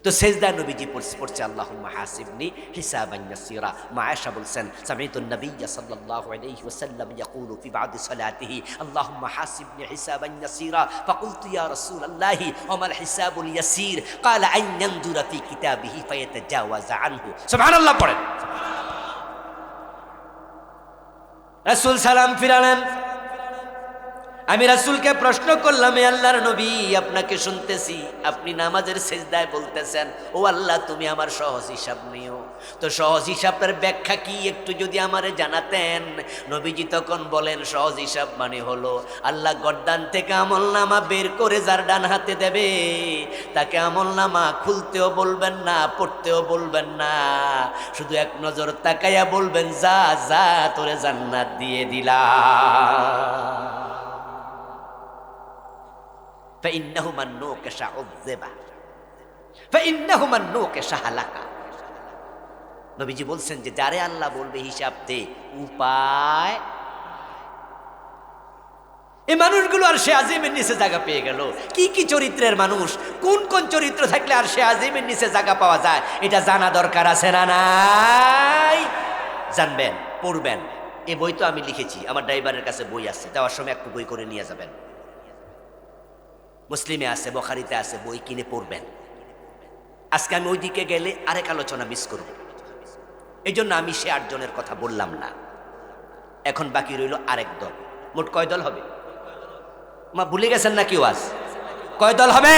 তো সেজদা নবীজি পড়ছে আল্লাহুম্মা হাসিবনি হিসাবান ইয়াসীরা। মা আয়েশা বলছেন সামিতুন নবিয়্য সাল্লাল্লাহু আলাইহি ওয়াসাল্লাম ইয়াকুলু ফি বা'দি সালাতিহি আল্লাহুম্মা হাসিবনি হিসাবান ইয়াসীরা। ফাকুলতু ইয়া রাসূলাল্লাহি ওয়া মাল হিসাবুল ইয়াসীর? ক্বালা আন ইয়ানজুরা ফি কিতাবিহি ফায়াতাজাওয়াজা আনহু। সুবহানাল্লাহ পড়েন। রাসূল সালাম ফিরালেন। আমি রাসূলকে প্রশ্ন করলাম, হে আল্লাহর নবী, আপনাকে শুনতেছি আপনি নামাজের সেজদায় বলতেছেন, ও আল্লাহ তুমি আমার সহজ হিসাব নিও। তো সহজ হিসাবটার ব্যাখ্যা কি একটু যদি আমারে জানাতেন। নবীজি তখন বলেন সহজ হিসাব মানে হলো আল্লাহ গর্দান থেকে আমলনামা বের করে যার ডান হাতে দেবে তাকে আমলনামা খুলতেও বলবেন না, পড়তেও বলবেন না, শুধু এক নজর তাকাইয়া বলবেন যা যা তোরে জান্নাত দিয়ে দিলাম। فإنه من نوكش عذب فإنه من نوكش هلك। নবীজি বলছেন যে যারে আল্লাহ বলবে হিসাব দে, উপায়। এই মানুষগুলো আর সে আজিমের নিচে জায়গা পেয়ে গেল। কি কি চরিত্রের মানুষ, কোন কোন চরিত্র থাকলে আর সে আজিমের নিচে জায়গা পাওয়া যায়, এটা জানা দরকার আছে না নাই? জানবেন, পড়বেন। এই বই তো আমি লিখেছি, আমার ড্রাইভারের কাছে বই আছে, যাওয়ার সময় একটু বই করে নিয়ে যাবেন। মুসলিমে আছে, বুখারীতে আছে, বই কিনে পড়বেন। আজকে আমি ওইদিকে গেলে আরেক আলোচনা মিস করব, এই জন্য আমি সে 8 জনের কথা বললাম না। এখন বাকি রইল আরেক দল। মোট কয় দল হবে মা ভুলে গেছেন নাকি? ওয়াজ কয় দল হবে?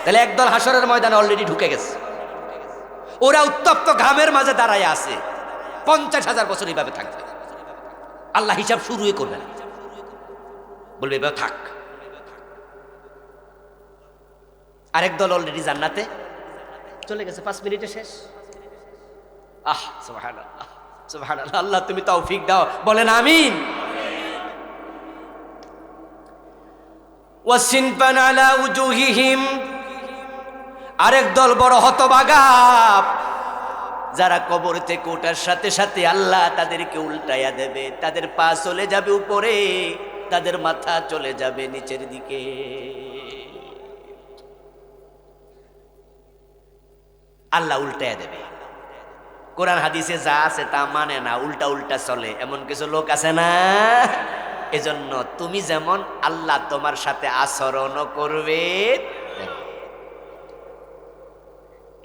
তাহলে এক দল হাসরের ময়দানে অলরেডি ঢুকে গেছে। ওরা উত্তপ্ত ঘামের মাঝে দাঁড়ায় আছে, 50,000 বছর এইভাবে থাকবে। আল্লাহ হিসাব শুরুই করবে না, বলবে এবার থাক। আরেক দল অলরেডি জান্নাতে চলে গেছে, 5 মিনিটে শেষ। সুবহানাল্লাহ, সুবহানাল্লাহ। আল্লাহ তুমি তৌফিক দাও, বলেন আমিন। ওয়াসিনফান আলা উজুহিহিম, আরেক দল বড় হতভাগা, যারা কবর থেকে ওঠার সাথে সাথে আল্লাহ তাদেরকে উল্টাইয়া দেবে। তাদের পা চলে যাবে উপরে, তাদের মাথা চলে যাবে নিচের দিকে। আল্লাহ উল্টাইয়া দেবে। কোরআন হাদিসে যা আছে তা মানে না, উল্টা উল্টা চলে, এমন কিছু লোক আছে না? এজন্য তুমি যেমন আল্লাহ তোমার সাথে আচরণ করবে।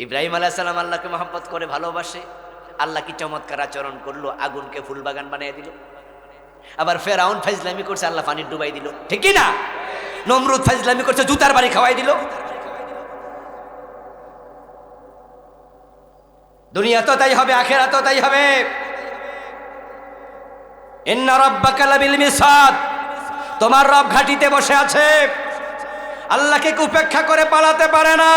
ইব্রাহিম আলাইহিস সালাম আল্লাহকে মহব্বত করে ভালোবাসে, আল্লাহ কি চমৎকার আচরণ করলো, আগুনকে ফুল বাগান বানিয়ে দিল। আবার ফেরাউন ফাজলামি করছে, আল্লাহ পানির ডুবাই দিল, ঠিক কি না? নমরুদ ফাজলামি করছে, জুতার বাড়ি খাওয়াই দিল। দুনিয়া তো তাই হবে, আখিরাত তো তাই হবে। ইন্না রাব্বাকা লাবিল মিরসাদ, তোমার রব ঘাটিতে বসে আছে। আল্লাহকে উপেক্ষা করে পালাতে পারে না।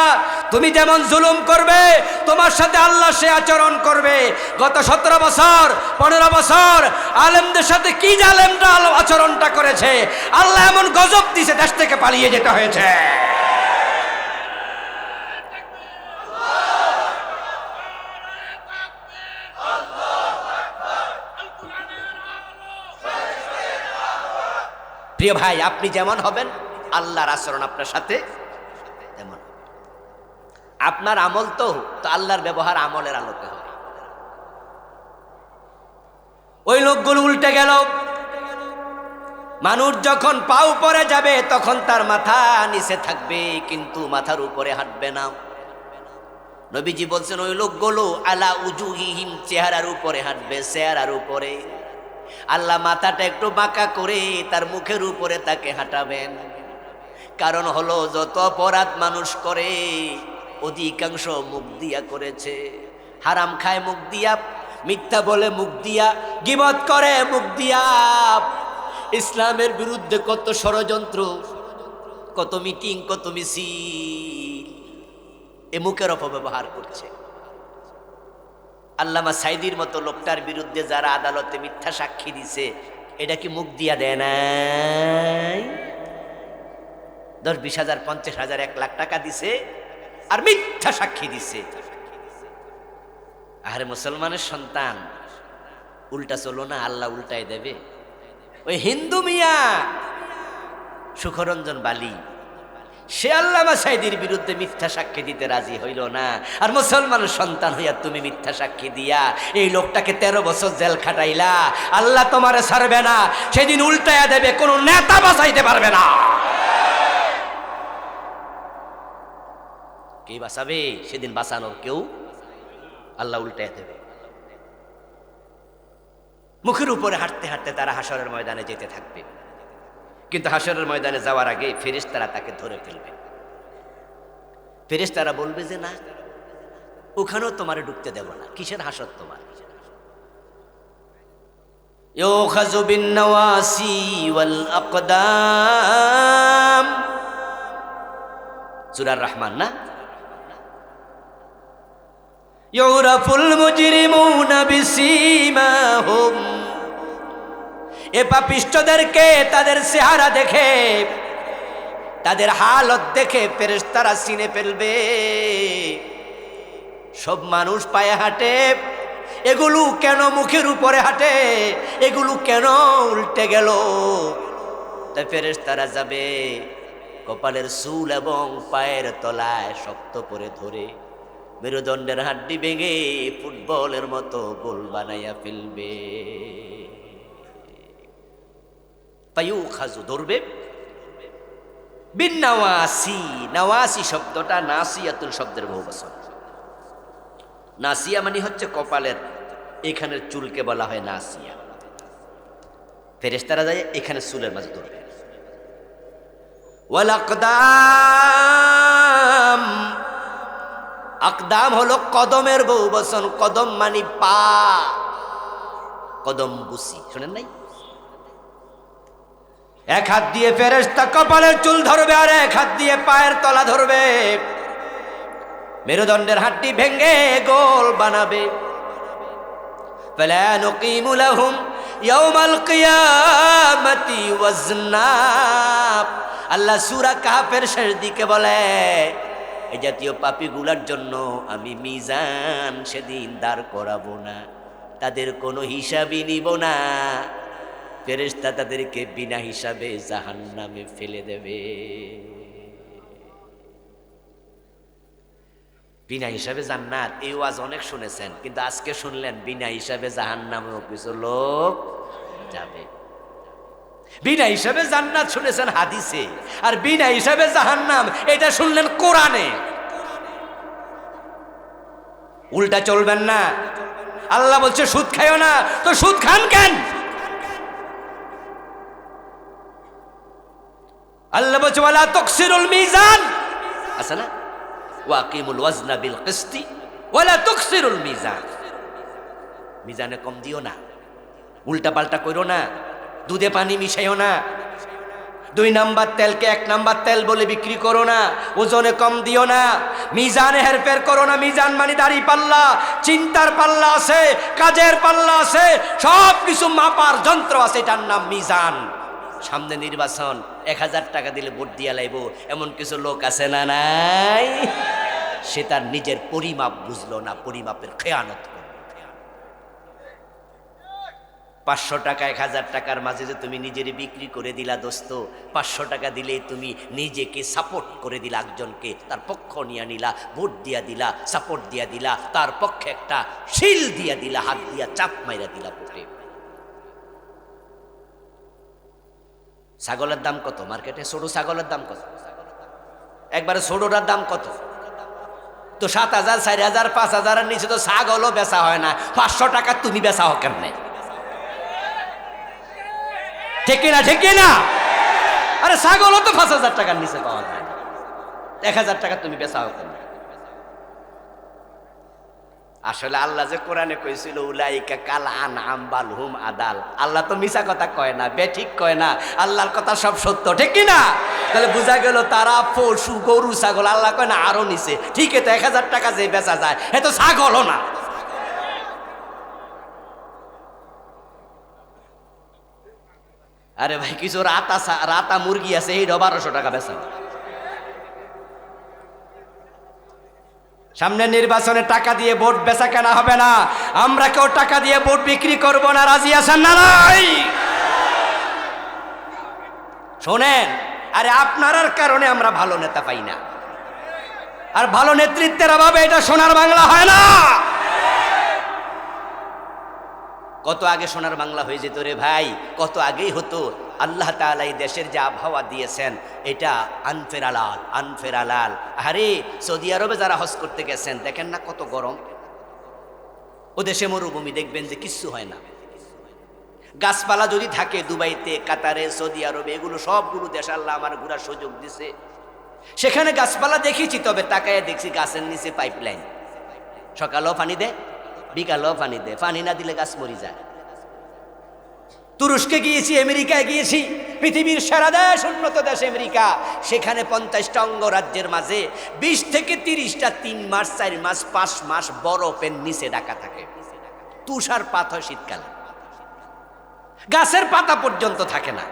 তুমি যেমন জুলুম করবে, তোমার সাথে আল্লাহ সে আচরণ করবে। গত 17 বছর 15 বছর আলেমদের সাথে কি জালেমরা আচরণটা করেছে, আল্লাহ এমন গজব দিয়েছে, দেশ থেকে পালিয়ে যেতে হয়েছে। প্রিয় ভাই, আপনি যেমন হবেন আল্লাহর আচরণ আপনার সাথে তেমন। আপনার আমল তো আল্লাহর ব্যবহার আমলের আলোকে হবে। ওই লোকগুলো উল্টে গেল। মানুষ যখন পা উপরে যাবে তখন তার মাথা নিচে থাকবে, কিন্তু মাথার উপরে হাঁটবে না। নবীজি বলছেন ওই লোকগুলো আলা উজুহিহিম, চেহারার উপরে হাঁটবে, চেহারার উপরে। আল্লাহ মাথাটা একটু বাঁকা করে তার মুখের উপরে তাকে হাঁটাবেন। কারণ হলো যত অপরাধ মানুষ করে অধিকাংশ মুখ দিয়া করেছে। হারাম খায় মুখ দিয়া, মিথ্যা বলে মুখ দিয়া, গীবত করে মুখ দিয়া। ইসলামের বিরুদ্ধে কত ষড়যন্ত্র, কত মিটিং, কত মিছিল এ মুখের অপব্যবহার করছে। আল্লামা সাইদির মতো লোকটার বিরুদ্ধে যারা আদালতে মিথ্যা সাক্ষী দিছে, এটা কি মুখ দিয়া দেয় নাই? 10-20,000, 50,000, 1 লাখ টাকা দিছে আর মিথ্যা সাক্ষী দিছে। আরে মুসলমানের সন্তান, উল্টা চলো না, আল্লাহ উল্টাই দেবে। ওই হিন্দু মিয়া সুখরঞ্জন বালি, সে আল্লামা সাইদির বিরুদ্ধে মিথ্যা সাক্ষী দিতে রাজি হইল না। আর মুসলমানের সন্তান হইয়া তুমি মিথ্যা সাক্ষী দিয়া এই লোকটাকে 13 বছর জেল খাটাইলা। আল্লাহ তোমারে ছাড়বে না, সেদিন উল্টাইয়া দেবে, কোনো নেতা বাঁচাইতে পারবে না। কে বাঁচাবে? সেদিন বাঁচানোর কেউ, আল্লাহ উল্টাইয়া দেবে। মুখের উপরে হাঁটতে হাঁটতে তারা হাসরের ময়দানে যেতে থাকবে, কিন্তু হাসরের ময়দানে যাওয়ার আগে ফেরেশতারা তাকে ধরে ফেলবে। ফেরেশতারা বলবে যে না, ওখানেও তোমারে ঢুকতে দেব না। কিসের হাসত তোমার? ইউখাযু বিন-নাওয়াসি ওয়াল আকদাম, সূরা রহমান না? ইউরাফুল মুজরিমুনা বিসীমাহুম, এ পাপিষ্ঠদেরকে তাদের চেহারা দেখে, তাদের হালত দেখে ফেরেশতারা চিনে ফেলবে। সব মানুষ পায়ে হাঁটে, এগুলো কেন মুখের উপরে হাঁটে, এগুলো কেন উল্টে গেল? তাই ফেরেশতারা যাবে কপালের চুল এবং পায়ের তলায় শক্ত করে ধরে মেরুদণ্ডের হাড্ডি ভেঙে ফুটবলের মতো গোল বানাইয়া ফেলবে। ফায়ুখাযু, ধরবে, বিন-নাওয়াসি, নাওয়াসি শব্দটা নাসিয়াতুল শব্দের বহুবচন। নাসিয়া মানে হচ্ছে কপালের এখানের চুলকে বলা হয় নাসিয়া। ফেরেশতারা যায় এখানে চুলের মাঝে ধরবে। ওয়াল আকদাম, আকদাম হলো কদমের বহুবচন। কদম মানে পা, কদম বুসি, শুনেন নাই? এক হাত দিয়ে ফেরেশতা কপালের চুল ধরবে, আর এক হাত দিয়ে পায়ের তলা ধরবে, মেরুদণ্ডের হাড্ডি ভেঙ্গে গোল বানাবে। ফালা নুকিমু লাহুম ইয়াওমাল কিয়ামাতি ওয়াজনা। আল্লাহ সূরা কাহফের শেষ দিকে বলে, এই জাতীয় পাপীগুলার জন্য আমি মিজান সেদিন দাঁড় করাবো না, তাদের কোনো হিসাবই নিব না। ফেরেশতা তাদেরকে বিনা হিসাবে জাহান্নামে ফেলে দেবে। বিনা হিসাবে জান্নাত, এই ওয়াজ অনেক শুনেছেন, কিন্তু আজকে শুনলেন বিনা হিসাবে জাহান্নামেও কিছু লোক যাবে। বিনা হিসাবে জান্নাত শুনেছেন হাদিসে, আর বিনা হিসাবে জাহান্নাম এটা শুনলেন কোরআনে। উল্টা চলবেন না। আল্লাহ বলছে সুদ খাইও না, তো সুদ খান কেন? আল্লাহ বলছে ওয়ালা তুকসিরুল মিজান, আছে না? ওয়াকিমুল ওয়াজনা বিল কিসতি ওয়ালা তুকসিরুল মিজান। মিজানে কম দিও না, উল্টা পাল্টা করো না, দুধে পানি মিশাইও না, 2 নাম্বার তেলকে 1 নাম্বার তেল বলে বিক্রি করো না, ওজনে কম দিও না, মিজানে হেরফের করো না। মিজান মানে দাড়ি পাল্লা, চিন্তার পাল্লা আছে, কাজের পাল্লা আছে, সব কিছু মাপার যন্ত্র আছে, এটার নাম মিজান। সামনে নির্বাচন, 1000 টাকা দিলে ভোট দিয়া লাইব, এমন কিছু লোক আছে না নাই? সে তার নিজের পরিমাপ বুঝলো না, পরিমাপের খেয়ানত করলো। 500 টাকা 1000 টাকার মাঝে যে তুমি নিজের বিক্রি করে দিলা দোস্ত, 500 টাকা দিলে তুমি নিজেকে সাপোর্ট করে দিলা, একজনকে তার পক্ষ নিয়ে নিলা, ভোট দিয়া দিলা, সাপোর্ট দিয়া দিলা, তার পক্ষে একটা শিল দিয়া দিলা, হাত দিয়া চাপ মাইরা দিলা ভোটে। ছাগলের দাম কত মার্কেটে? ছোট ছাগলের দাম কত? একবারে ছোটটার দাম কত? তো 7,000 4,000 5,000 নিচে তো ছাগলও বেচা হয় না। 500 টাকা তুমি বেচাও কেমনে? ঠিক না? ঠিক না? আরে ছাগলও তো 5,000 টাকার নিচে পাওয়া যায় না, 1,000 টাকা তুমি বেচাও কেমনে? আসলে আল্লাহ যে কোরআনে কইছিল উলাইকা কাল আনআম বাল হুম আদাল, আল্লাহ তো মিছা কথা কয় না, বেঠিক কয় না, আল্লাহর কথা সব সত্য, ঠিক কি না? তাহলে বোঝা গেল তারা পশু, গরু ছাগল, আল্লাহ কয় না আরো নিচে। ঠিক তো 1,000 টাকা যে বেচা যায় এ তো ছাগলও না। আরে ভাই কিছু রাতা মুরগি আছে, এই 1200 টাকা বেচা। সামনে নির্বাচনে টাকা দিয়ে ভোট বেচা কেনা হবে না। আমরা কেউ টাকা দিয়ে ভোট বিক্রি করব না, রাজি আছেন না নাই? শোনেন, আরে আপনার কারণে আমরা ভালো নেতা পাই না, আর ভালো নেতৃত্বের অভাবে এটা সোনার বাংলা হয় না। কত আগে সোনার বাংলা হয়ে যেত রে ভাই, কত আগেই হতো। আল্লাহ তাআলা এই দেশের যে আবহাওয়া দিয়েছেন এটা আনফেরালাল, আনফেরালাল। আরে সৌদি আরবে যারা হজ করতে গেছেন দেখেন না কত গরম, ও দেশে মরুভূমি, দেখবেন যে কিচ্ছু হয় না। গাছপালা যদি থাকে দুবাইতে, কাতারে, সৌদি আরবে, এগুলো সবগুলো দেশ আল্লাহ আমার ঘোরার সুযোগ দিছে, সেখানে গাছপালা দেখেছি, তবে তাকায় দেখছি গাছের নিচে পাইপলাইন। সকালেও পানি দে, বিকালেও পানি দে, পানি না দিলে গাছ মরি যায়। তুরস্কে গিয়েছি, আমেরিকায় গিয়েছি, পৃথিবীর সেরা দেশ, উন্নত দেশ আমেরিকা। সেখানে 50টা অঙ্গরাজ্যের মাঝে 20 থেকে 30টা 3 মাস 4 মাস 5 মাস বরফের নিচে ঢাকা থাকে। তুষারপাত হয় শীতকালে, গাছের পাতা পর্যন্ত থাকে না।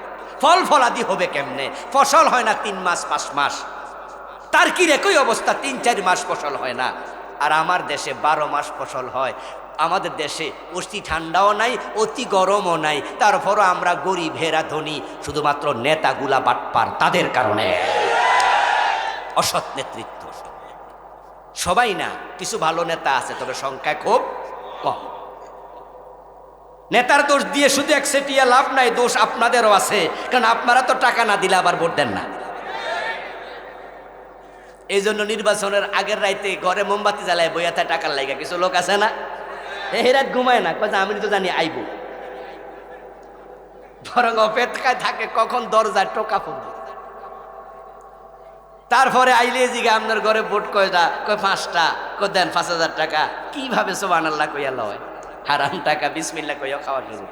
ফল ফলাদি হবে কেমনে? ফসল হয় না 3 মাস 5 মাস। তার কি একই অবস্থা, 3-4 মাস ফসল হয় না। আর আমার দেশে 12 মাস ফসল হয়। আমাদের দেশে অতি ঠান্ডাও নাই, অতি গরমও নাই, তারপরও আমরা গরিব হেরা ধনী, শুধুমাত্র নেতাগুলা বাটপার, তাদের কারণে। অসৎ নেতৃত্ব। সবাই না, কিছু ভালো নেতা আছে, তবে সংখ্যা খুব কম। নেতার দোষ দিয়ে শুধু একচেটিয়া লাভ নাই, দোষ আপনাদেরও আছে, কারণ আপনারা তো টাকা না দিলে আবার ভোট দেন না। এই জন্য নির্বাচনের আগের রাইতে ঘরে মোমবাতি জ্বালায় বইয়াতে টাকার লাইগা কিছু লোক আছে না, এই রাত ঘুমায় না, কয় আমি তো জানি আইব, বরং অপেক্ষায় থাকে কখন দরজায় টোকা পড়বে। তারপরে আইলে জিগা আপনার ঘরে ভোট কয়টা? কয় 5টা। কয় দেন 5,000 টাকা। কিভাবে সুবহানাল্লাহ কইয়া লয়? হারাম টাকা বিসমিল্লাহ কইয়া খাওয়া শুরু।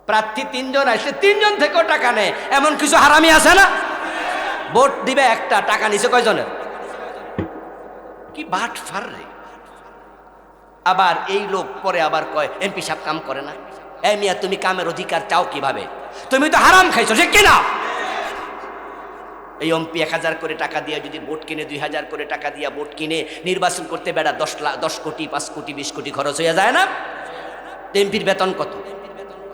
প্রার্থী 3 জন আসলে 3 জন থেকেও টাকা নেয়, এমন কিছু হারামি আছে না? ভোট দিবে একটা, টাকা নিছে কয়জনের? কি বাট ফার রে। আবার এই লোক পরে আবার কয় এমপি সাহেব কাম করে না। এই মিয়া, তুমি কামের অধিকার চাও কিভাবে? তুমি তো হারাম খাইছো, ঠিক কিনা? এই এমপি 1000 করে টাকা দিয়ে যদি ভোট কিনে, 2000 করে টাকা দিয়ে ভোট কিনে নির্বাচন করতে, বেড়া 10 কোটি 5 কোটি 20 কোটি খরচ হয়ে যায় না? এমপির বেতন কত?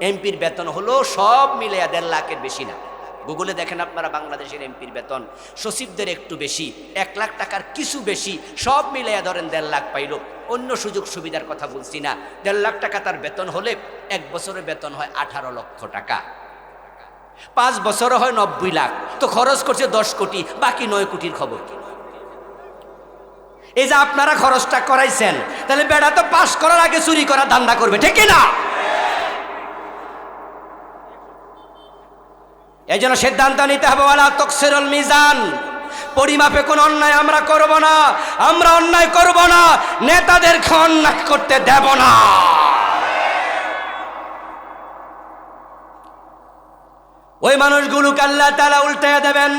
এমপির বেতন হলো সব মিলে 1.5 লাখের বেশি না। গুগলে দেখেন আপনারা বাংলাদেশের এমপির বেতন, সচিবদের একটু বেশি, 1 লাখ টাকার কিছু বেশি, সব মিলে ধরেন 1.5 লাখ পাইল। অন্য সুযোগ সুবিধার কথা বলছি না। 1.5 লাখ টাকা তার বেতন হলে 1 বছরের বেতন হয় 18 লক্ষ টাকা, 5 বছরে হয় 90 লাখ। তো খরচ করছে 10 কোটি, বাকি 9 কোটির খবর কি? এই যে আপনারা খরচটা করাইছেন, তাহলে বেড়া তো পাস করার আগে চুরি করা ধান্দা করবে, ঠিক না? এই জন্য সিদ্ধান্ত নিতে হবে, ওয়ালা তাকসিরুল মিজান, পরিমাপে কোনো অন্যায় আমরা করব না। আমরা অন্যায় করব না, নেতাদেরকে অন্যায় করতে দেব না। ওই মানুষগুলোকে আল্লাহ তাআলা উল্টায়া দেবেন,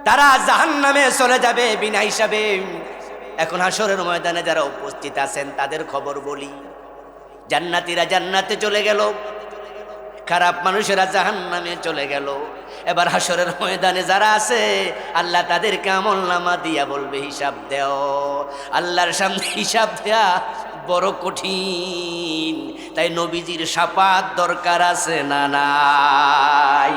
তারা জাহান্নামে চলে যাবে বিনা হিসাবে। এখন হাশরের ময়দানে যারা উপস্থিত আছেন তাদের খবর বলি। জান্নাতীরা জান্নাতে চলে গেল, খারাপ মানুষেরা জাহান্নামে চলে গেল। এবার হাশরের ময়দানে যারা আছে, আল্লাহ তাদেরকে আমলনামা দিয়া বলবে হিসাব দেও। আল্লাহর সামনে হিসাব দেয়া বড় কঠিন, তাই নবীজির শাফাত দরকার আছে না নাই?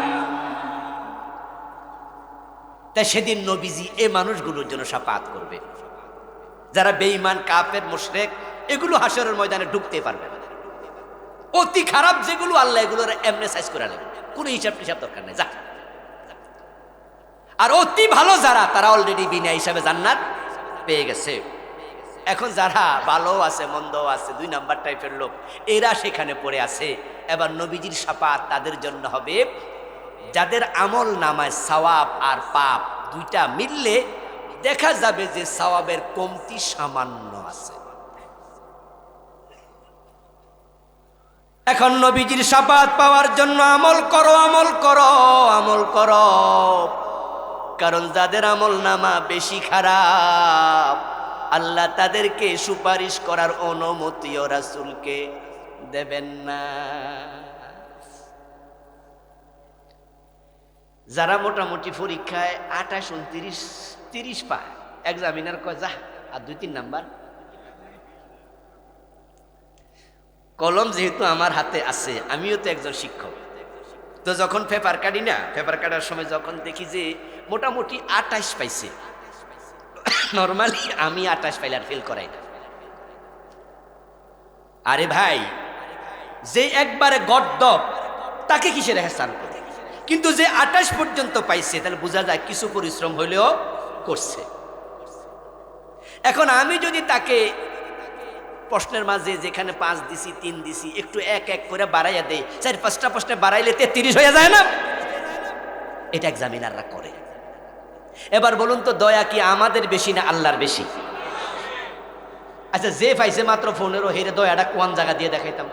তাই সেদিন নবীজি এই মানুষগুলোর জন্য শাফাত করবে। যারা বেঈমান, কাফের, মুশরিক, এগুলো হাশরের ময়দানে ঢুকতে পারবে না। অতি খারাপ যেগুলো, আল্লাহ এগুলোর এমনি সাইজ করে নেবে, কোনো হিসাব টিসাব দরকার নেই, যা। আর অতি ভালো যারা, তারা অলরেডি বিনা হিসাবে জান্নাত পেয়ে গেছে। এখন যারা ভালো আছে, মন্দ আছে, 2 নাম্বার টাইপের লোক, এরা সেখানে পড়ে আছে। এবার নবীজির শাফাত তাদের জন্য হবে যাদের আমল নামায় সওয়াব আর পাপ দুইটা মিললে দেখা যাবে যে সওয়াবের কমতি সামান্য আছে। এখন নবীজির শাফাত পাওয়ার জন্য আমল করো, আমল করো, আমল করো। কারণ যাদের আমল নামা বেশি খারাপ, আল্লাহ তাদেরকে সুপারিশ করার অনুমতিও রাসূলকে দেবেন না। যারা মোটামুটি পরীক্ষায় 28, 29, 30 পায়, এক্সামিনার কয় যা আর 2-3 নাম্বার। কলম যেহেতু আমার হাতে আছে, আমিও তো একজন শিক্ষক, তো যখন পেপার কাটি না, পেপার কাটার সময় যখন দেখি যে মোটামুটি 28 পাইছে, নর্মালি আমি 28 পাইলে আর ফেল করাই না। আরে ভাই, যে একবারে গদ্দপ তাকে কিসের এহসান করে? কিন্তু যে 28 পর্যন্ত পাইছে, তাহলে বোঝা যায় কিছু পরিশ্রম হইলেও করছে। এখন আমি যদি তাকে প্রশ্নের মাঝে যেখানে 5 দিছি, 3 দিছি, একটু এক এক করে বাড়াইয়া দেয়, 4-5টা প্রশ্নে বাড়াইলে 33 হয়ে যায় না? এটা এক্সামিনাররা করে। এবার বলুন তো, দয়া কি আমাদের বেশি না আল্লাহর বেশি? আচ্ছা, যে পাইছে মাত্র 15 হেরে দয়াটা কোন জায়গা দিয়ে দেখাইতাম।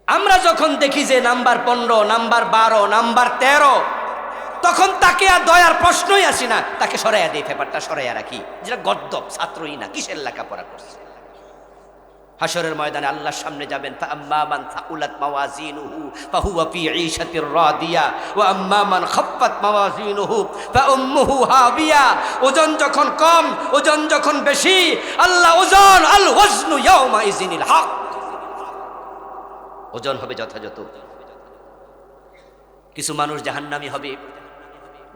আমরা যখন দেখি যে নাম্বার 15, নাম্বার 12, নাম্বার 13, তখন তাকে আর দয়ার প্রশ্নই আসি না, তাকে সরাইয়া দিই, পেপারটা সরাইয়া রাখি, যেটা গদ্দপ, ছাত্রই না, কিসের লেখাপড়া করছে। হাশরের ময়দানে আল্লাহর সামনে যাবেন, ফাআম্মা মান থাকুলাত মাওয়াজিনুহু ফাহুয়া ফি ঈশাতির রাদিয়া ওয়া আম্মা মান খাফফাত মাওয়াজিনুহু ফাউম্মুহু হাবিয়া। ওজন যখন কম, ওজন যখন বেশি, আল্লাহ ওজন আল ওয়াজনু ইয়াউমা ইযিনিল হক, ওজন হবে যথাযথ। কিছু মানুষ জাহান্নামী হবে,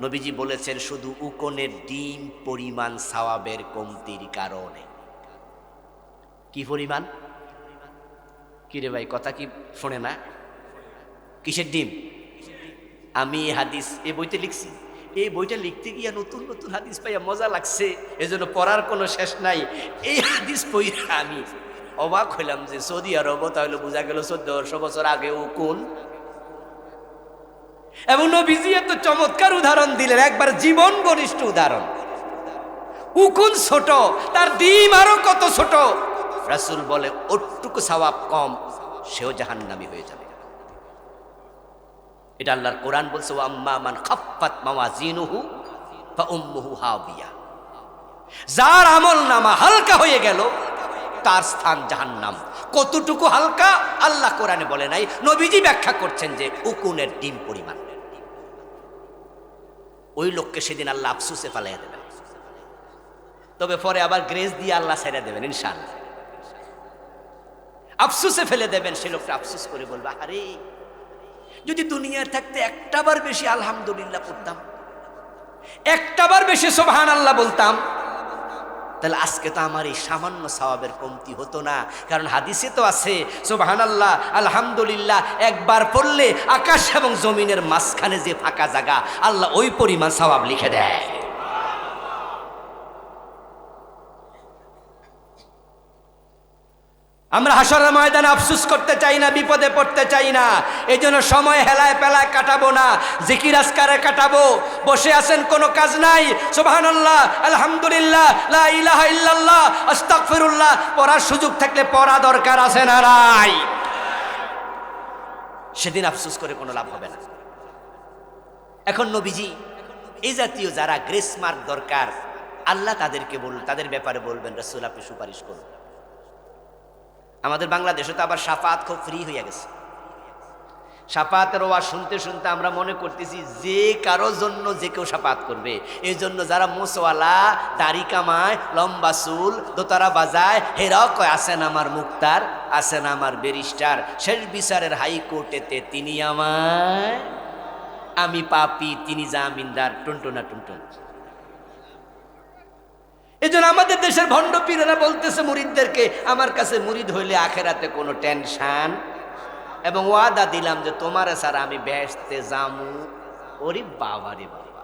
নবীজি বলেছেন শুধু উকনের ডিম পরিমাণ সওয়াবের কমতির কারণে। কি পরিমাণ? কিরে ভাই, কথা কি শোনে না? কিসের ডিম? আমি হাদিস এই বইতে লিখছি, এই বইটা লিখতে গিয়া নতুন নতুন হাদিস পাইয়া মজা লাগছে, এজন্য পড়ার কোনো শেষ নাই। এই হাদিস পড়া আমি অবাক হইলাম যে সৌদি আরব, তাহলে বোঝা গেল 1400 বছর আগে উকুন। এবং নবীজি এত চমৎকার উদাহরণ দিলেন, একবার জীবন ঘনিষ্ঠ উদাহরণ। উকুন ছোট, তার ডিম আরো কত ছোট। রাসূল বলে ওটুকু সওয়াব কম, সেও জাহান্নামী হয়ে যাবে। এটা আল্লাহর কোরআন বলছে, ওয়া আম্মা মান খাফফাত মাওয়াজিনুহু ফাউম্মুহু হাবিয়া। যার আমল নামা হালকা হয়ে গেল, তার স্থান জাহান্নাম। কতটুকু হালকা আল্লাহ কোরআনে বলে নাই, নবীজি ব্যাখ্যা করছেন যে উকুনের ডিম পরিমাণ। ওই লোককে সেদিন আল্লাহ আফসোসে ফেলাইয়া দেবেন, তবে পরে আবার গ্রেস দিয়ে আল্লাহ ছেড়ে দেবেন ইনশাআল্লাহ। আফসোসে ফেলে দেবেন, সে লোকটা আফসোস করে বলবে, আরে যদি দুনিয়ায় থাকতে একটাবার বেশি আলহামদুলিল্লাহ পড়তাম, একটাবার বেশি সুবহানাল্লাহ বলতাম, তাহলে আজকে তো আমার এই সামান্য সওয়াবের কমতি হতো না। কারণ হাদিসে তো আছে, সুবহানাল্লাহ আলহামদুলিল্লাহ একবার পড়লে আকাশ এবং জমিনের মাঝখানে যে ফাঁকা জায়গা, আল্লাহ ওই পরিমাণ সওয়াব লিখে দেয়। আমরা হাশরের ময়দানে আফসোস করতে চাই না, বিপদে পড়তে চাই না। এই জন্য সময় হেলায় পেলায় কাটাবো না, জিকির আজকারে কাটাবো। বসে আছেন, কোনো কাজ নাই, সুবহানাল্লাহ আলহামদুলিল্লাহ লা ইলাহা ইল্লাল্লাহ আস্তাগফিরুল্লাহ পড়ার সুযোগ থাকলে পড়া দরকার আছে না নাই? সেদিন আফসোস করে কোনো লাভ হবে না। এখন নবীজি এই জাতীয় যারা গ্রেস মার্ক দরকার, আল্লাহ তাদেরকে বলুন, তাদের ব্যাপারে বলবেন, রাসূল আপনি সুপারিশ করুন। আমাদের বাংলাদেশে তো আবার শাফাত খুব ফ্রি হয়ে গেছে। শাফাতের ওয়াজ শুনতে শুনতে আমরা মনে করতেছি যে কারোর জন্য যে কেউ শাফাত করবে। এই জন্য যারা মোসওয়ালা, দাড়ি কামায়, লম্বা চুল, দোতারা বাজায়, হেরাও কয় আছেন আমার মুক্তার, আছেন আমার ব্যারিস্টার, শেষ বিচারের হাইকোর্টেতে তিনি আমায়, আমি পাপী তিনি জামিনদার, টুনটুনা টুনটুন। এই জন্য আমাদের দেশের ভণ্ড পীরেরা বলতেছে মুরিদদেরকে, আমার কাছে মুরিদ হইলে আখেরাতে কোনো টেনশন, এবং ওয়াদা দিলাম যে তোমার ছাড়া আমি বেহেশতে যামু। ওরে বাবা রে বাবা,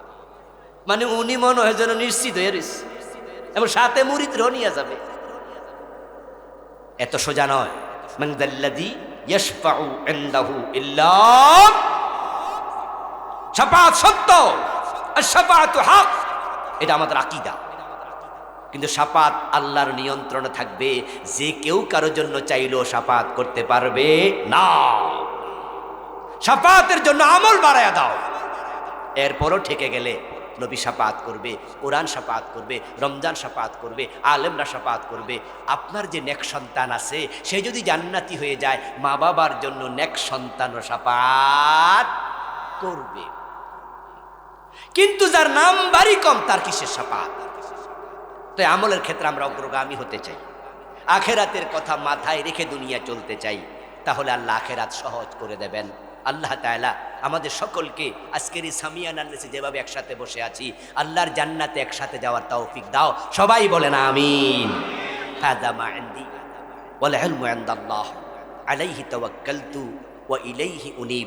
মানে উনি মনে হয় যেন নিশ্চিত হয়ে রয়েছে, এবং সাথে মুরিদরাও নিয়ে যাবে। এত সোজা নয়। মান যাল্লাযী ইয়াশফাউ ইনদাহু ইল্লা, শাফাত সত্য, আর শাফাআতু হক, এটা আমাদের আকীদা। কিন্তু শাফাত আল্লাহর নিয়ন্ত্রণে থাকবে, যে কেউ কারোর জন্য চাইলেও শাফাত করতে পারবে না। শাফাতের জন্য আমল বাড়ায়া দাও, এরপরও ঠেকে গেলে নবী শাফাত করবে, কোরআন শাফাত করবে, রমজান শাফাত করবে, আলেমরা শাফাত করবে। আপনার যে নেক সন্তান আছে, সে যদি জান্নাতি হয়ে যায়, মা বাবার জন্য নেক সন্তানও শাফাত করবে। কিন্তু যার নাম বাড়ি কম, তার কিসের শাফাত? তো আমলের ক্ষেত্রে আমরা অগ্রগামী হতে চাই, আখেরাতের কথা মাথায় রেখে দুনিয়া চলতে চাই, তাহলে আল্লাহ আখেরাত সহজ করে দেবেন। আল্লাহ তাআলা আমাদের সকলকে আজকের এই সামিয়ানার নিচে যেভাবে একসাথে বসে আছি, আল্লাহর জান্নাতে একসাথে যাওয়ার তৌফিক দাও। সবাই বলেন আমিন। হাযা মা ইনদি ওয়াল ইলমু ইনদাল্লাহ আলাইহি তাওয়াক্কালতু ওয়া ইলাইহি উনীব।